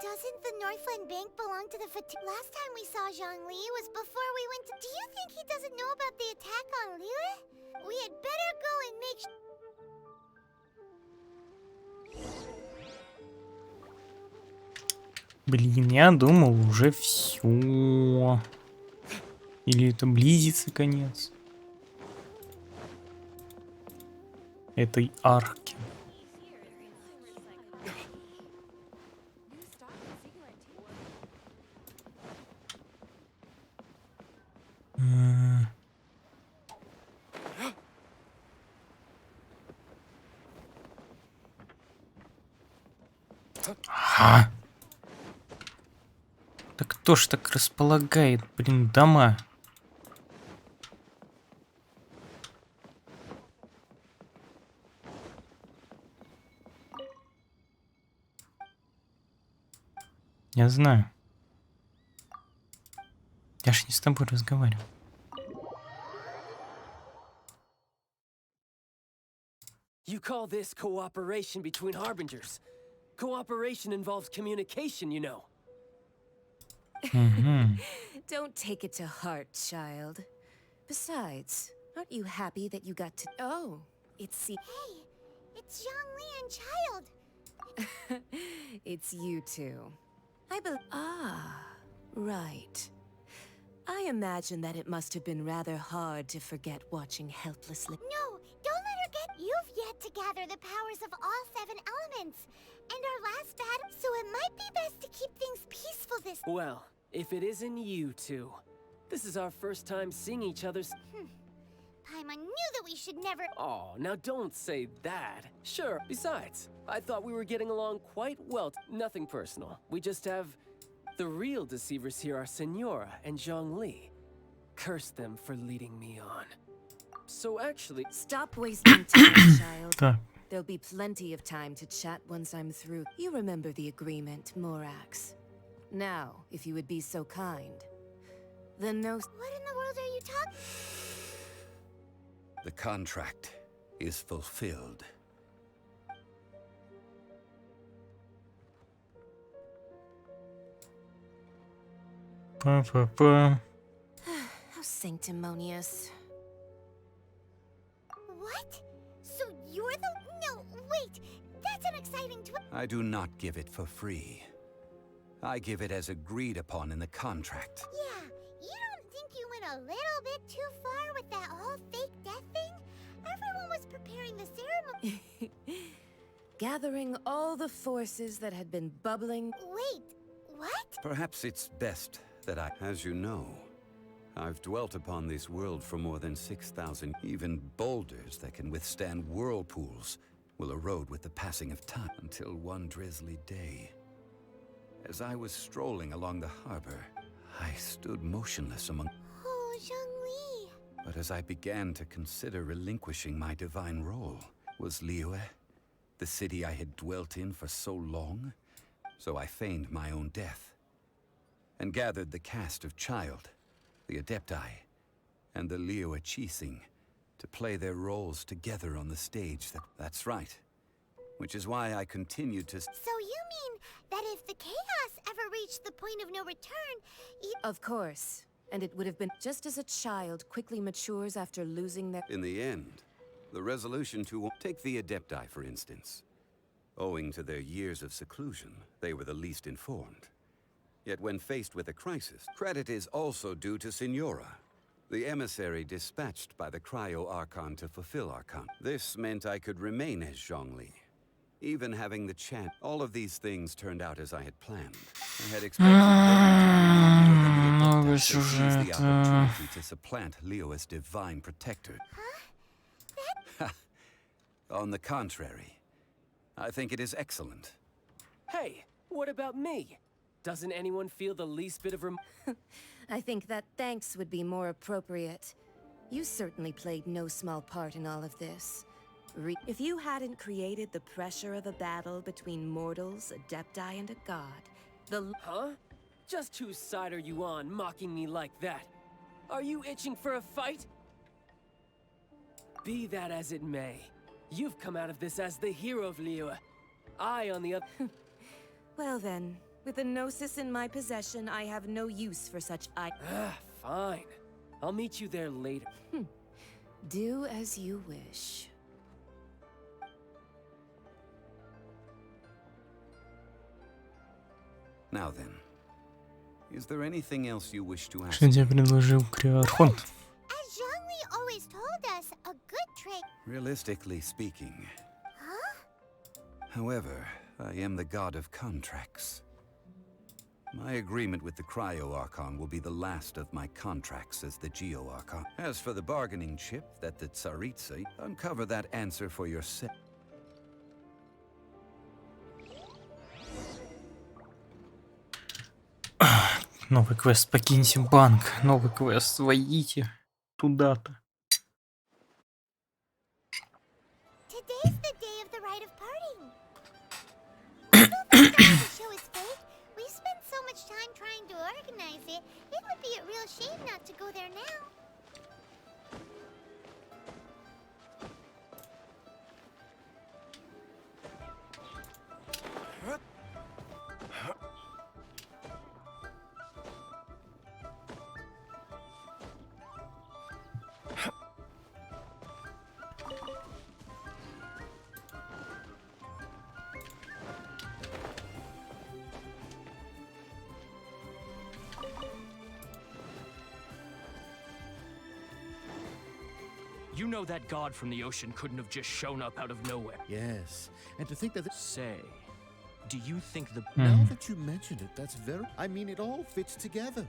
Doesn't the Northland Bank belong to the Last time we saw Zhongli was before we went to... Do you think he doesn't know about the attack on Liyue? We had better go and make Блин, я думал уже все. Или это близится конец этой арки. Ага. Да кто ж так располагает, блин, дома? Я знаю. Я ж не с тобой разговариваю. You call this cooperation between harbingers? Cooperation involves communication, you know. Don't take it to heart, child. Besides, aren't you happy that you got to... Oh, it's... Hey, it's Zhongli and Child. It's you two. Ah, right. I imagine that it must have been rather hard to forget watching helplessly. No, don't let her get... You've yet to gather the powers of all 7 elements. And our last battle, so it might be best to keep things peaceful this... Well, if it isn't you two, this is our first time seeing each other's... Paimon knew that we should never... Oh, now don't say that. Sure, besides, I thought we were getting along quite well. Nothing personal. We just have... The real deceivers here are Senora and Zhongli. Curse them for leading me on. So actually... Stop wasting time, child. There'll be plenty of time to chat once I'm through. You remember the agreement, Morax. Now, if you would be so kind. The no... What in the world are you talking... The contract is fulfilled. How sanctimonious. What? So you're the... No, wait. That's an exciting I do not give it for free. I give it as agreed upon in the contract. Yeah, you don't think you went a little bit too far with that whole fake death thing? Everyone was preparing the ceremony. Gathering all the forces that had been bubbling... Wait, what? Perhaps it's best that as you know, I've dwelt upon this world for more than 6,000. Even boulders that can withstand whirlpools will erode with the passing of time until one drizzly day. As I was strolling along the harbor, I stood motionless among... Oh, Zhongli. But as I began to consider relinquishing my divine role, was Liyue the city I had dwelt in for so long? So I feigned my own death, and gathered the cast of Child, the Adepti, and the Liyue Chising to play their roles together on the stage. That's right. Which is why I continued to... So you mean that if the chaos ever reached the point of no return, Of course. And it would have been just as a child quickly matures after losing their... In the end, the resolution to... Take the Adepti, for instance. Owing to their years of seclusion, they were the least informed. Yet when faced with a crisis, credit is also due to Senora, the emissary dispatched by the Cryo Archon to fulfill Archon. This meant I could remain as Zhongli, even having the chance. All of these things turned out as I had planned. I had expected them to seize the opportunity to supplant Liyue's divine protector. Huh? On the contrary, I think it is excellent. Hey, what about me? Doesn't anyone feel the least bit of I think that thanks would be more appropriate. You certainly played no small part in all of this. If you hadn't created the pressure of a battle between mortals, Adepti, and a god, Huh? Just whose side are you on, mocking me like that? Are you itching for a fight? Be that as it may, you've come out of this as the hero of Liyue. I, on the other... Well then, with a Gnosis in my possession, I have no use for such Fine. I'll meet you there later. Do as you wish. Now then, is there anything else you wish to ask? Что тебе предложил Криархонт? As Zhongli always told us, a good trick. Realistically speaking. Huh? However, I am the god of contracts. My agreement with the Cryo Archon will be the last of my contracts as the Geo Archon. As for the bargaining chip that the Tsaritsa, uncover that answer for yourself. Новый квест, покиньте банк. Новый квест, войдите туда-то. Today's the day of the rite of parting. Although the start of the show is fake, we spent so much time trying to organize it, it would be a real shame not to go there now. You know that god from the ocean couldn't have just shown up out of nowhere. Yes, and to think that... Say, do you think the... Now that you mention it, that's very... I mean, it all fits together.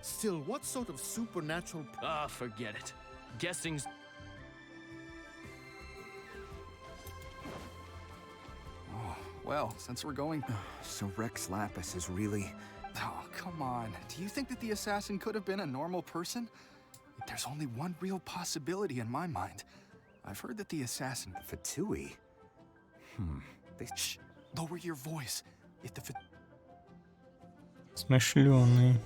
Still, what sort of supernatural... Ah, forget it. Guessing's... Oh, well, since we're going... So Rex Lapis is really... Oh, come on. Do you think that the assassin could have been a normal person? There's only one real possibility in my mind. I've heard that the assassin... Fatui? Shh! Lower your voice. If the... Смышлёный.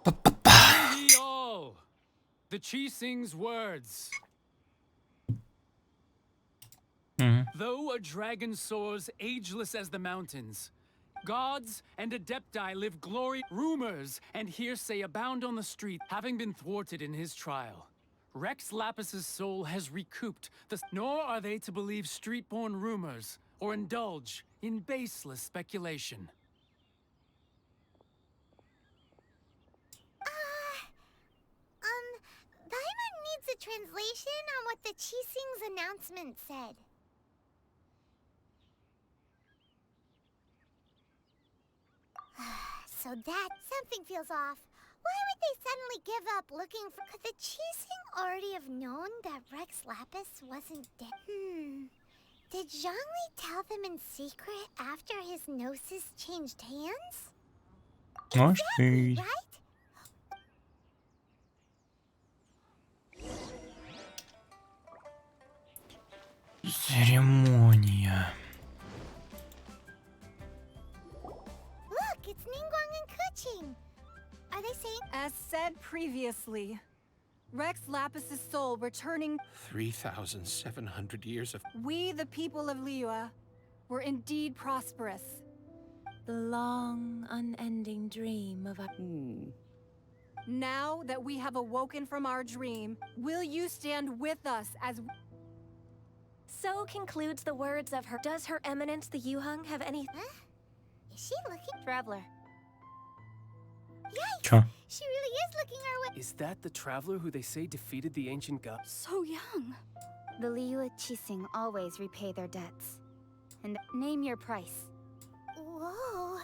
Hear ye all! The Chi sings words. Though a dragon soars ageless as the mountains, gods and adepti live glory. Rumors and hearsay abound on the street, having been thwarted in his trial. Rex Lapis's soul has recouped the... Nor are they to believe street-born rumors or indulge in baseless speculation. Paimon needs a translation on what the Chising's announcement said. So that something feels off. Why would they suddenly give up looking for... Could the Chising already have known that Rex Lapis wasn't dead? Did Zhongli tell them in secret after his Gnosis changed hands? Может Exactly, быть. right? Церемония. Look, it's Ningguang and Kuching. Are they saying... As said previously, Rex Lapis's soul returning... 3,700 years of... We, the people of Liyue, were indeed prosperous. The long, unending dream of a... Now that we have awoken from our dream, will you stand with us as... So concludes the words of her... Does Her Eminence the Yuheng have any... Huh? Is she looking... Traveler. Yikes! Чё? She really is looking our way. Is that the traveler who they say defeated the ancient god? So young. The Liyue Chising always repay their debts. And name your price. Whoa.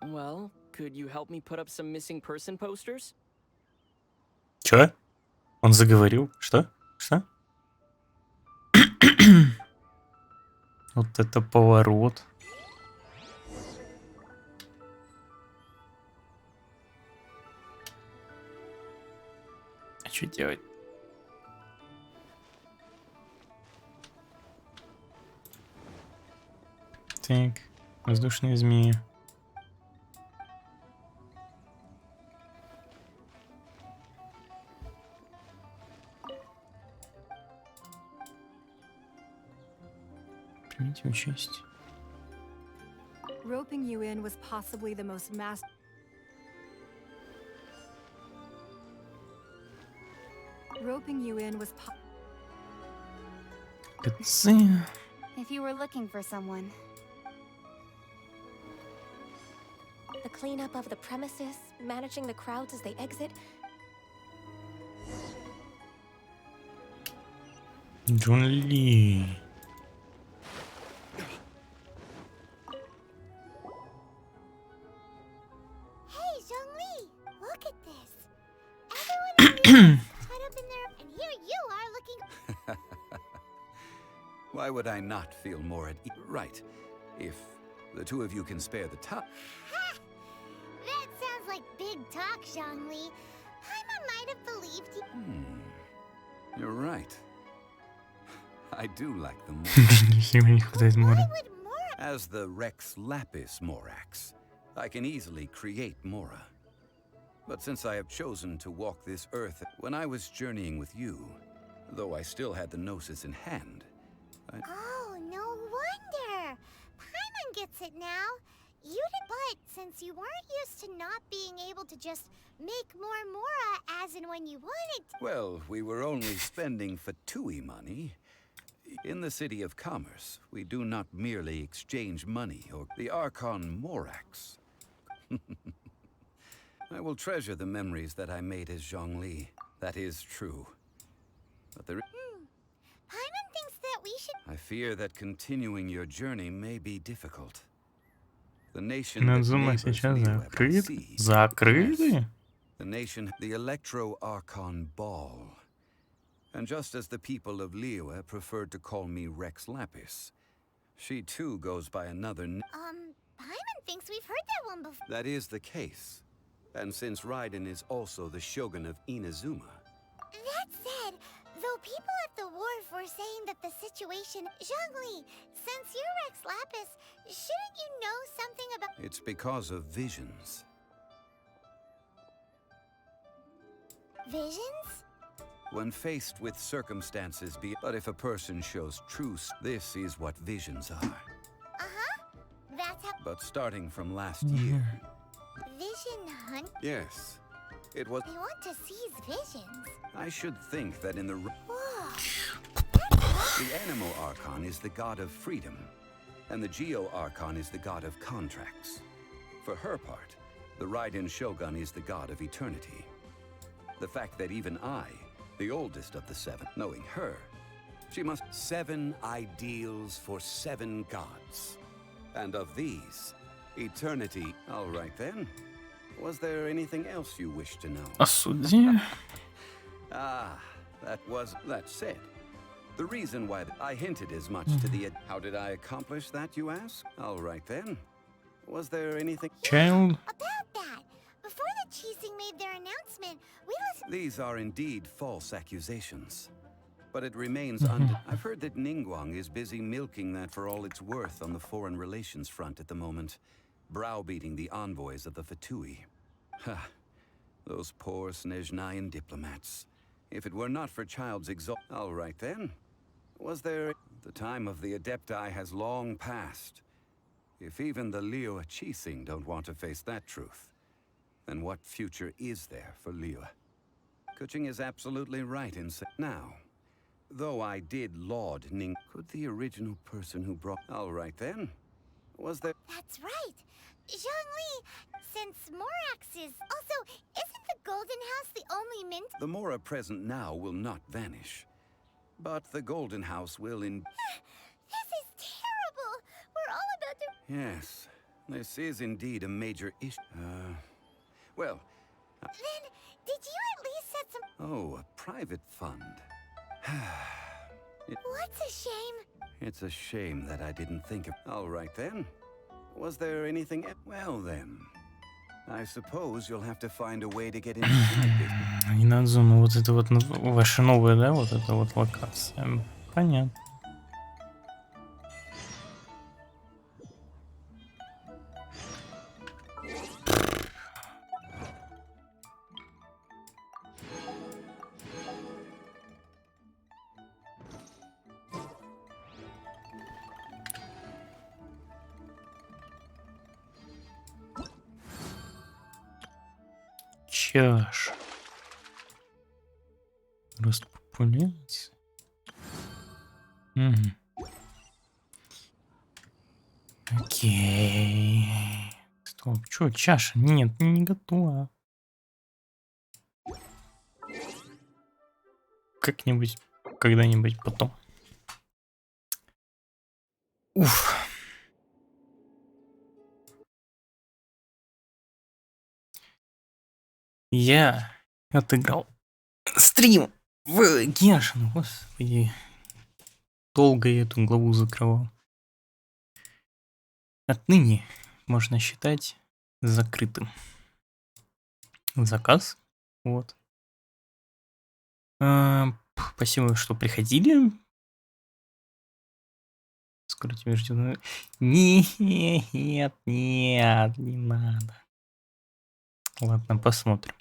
Well, could you help me put up some missing person posters? Чё? Он заговорил? Что? Что? Вот это поворот. А что делать? Так, воздушные змеи. Примите участие. Roping you in was possibly the most Roping you in was If you were looking for someone. The cleanup of the premises, managing the crowds as they exit. Джун Ли. Hey, Zhongli, look at this. Everyone tied up in there, and here you are looking. Why would I not feel more at ease? Right. If the two of you can spare the time. That sounds like big talk, Zhongli. Paimon might have believed you. You're right. I do like the Мора. As the Rex Lapis Morax, I can easily create Mora. But since I have chosen to walk this earth, when I was journeying with you, though I still had the Gnosis in hand, Oh, no wonder. Paimon gets it now. You did, but since you weren't used to not being able to just make more Mora as and when you wanted. well, we were only spending Fatui money. In the City of Commerce, we do not merely exchange money or the Archon Morax. I will treasure the memories that I made as Zhongli. That is true. But there... Paimon thinks that we should. I fear that continuing your journey may be difficult. The nation Назума that сейчас neighbors Liyue by закрыт. sea. Закрыли? Yes. The nation, the Electro-Archon Ball. And just as the people of Liyue preferred to call me Rex Lapis, she too goes by another Paimon thinks we've heard that one before. That is the case. And since Raiden is also the shogun of Inazuma, That said, though people at the wharf were saying that the situation. Zhongli, since you're Rex Lapis, shouldn't you know something about. it's because of visions. Visions? When faced with circumstances but if a person shows truce, this is what visions are. That's how. But starting from last year, Vision hunt? yes, it was... They want to seize visions. I should think that in the... Whoa. The Animal Archon is the god of freedom, and the Geo Archon is the god of contracts. For her part, the Raiden Shogun is the god of eternity. The fact that even I, the oldest of the seven, knowing her, she must... 7 ideals for 7 gods. And of these, eternity... All right then. Was there anything else you wish to know? Осуди. That said, the reason why I hinted as much to the... How did I accomplish that, you ask? All right then. Was there anything... Child. About that. Before the Chising made their announcement, we listened. These are indeed false accusations. But it remains I've heard that Ningguang is busy milking that for all it's worth on the foreign relations front at the moment, browbeating the envoys of the Fatui. Ha! Those poor Snezhnayan diplomats. If it were not for Child's All right then. Was there... The time of the Adepti has long passed. If even the Liyue Chising don't want to face that truth, then what future is there for Liyue? Kuching is absolutely right in saying... Now, though I did laud Ning... Could the original person who brought... All right then. Was there... That's right. Zhongli, since Morax is... Also, isn't the Golden House the only mint? The Mora present now will not vanish. But the Golden House will in... This is terrible. We're all about to... Yes, this is indeed a major issue. Well... Then, did you at least set some... Oh, a private fund. What's a shame? It's a shame that I didn't think of... All right then. Was there anything... Well then. I suppose you'll have to find a way to get inside this. Инадзума, вот это вот ваша новая, да, вот эта вот локация. Понятно. чаш. Рост популяции. Угу. Окей. Стоп, чё, чаша? Нет, не готова. Как-нибудь, когда-нибудь потом. Уф. Я отыграл стрим в Геншин. Господи. Долго я эту главу закрывал. Отныне можно считать закрытым. Заказ. Вот. Спасибо, что приходили. Скоро тебя ждет. Нет, нет, не надо. Ладно, посмотрим.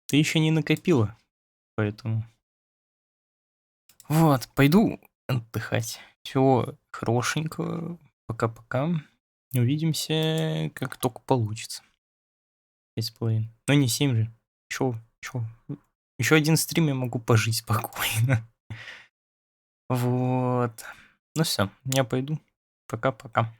Ты еще не накопила, поэтому... Вот, пойду отдыхать. Всего хорошенького. Пока-пока. Увидимся, как только получится. 5,5. Но не 7 же. Чё? Еще один стрим я могу пожить спокойно. Вот. Ну все, я пойду. Пока-пока.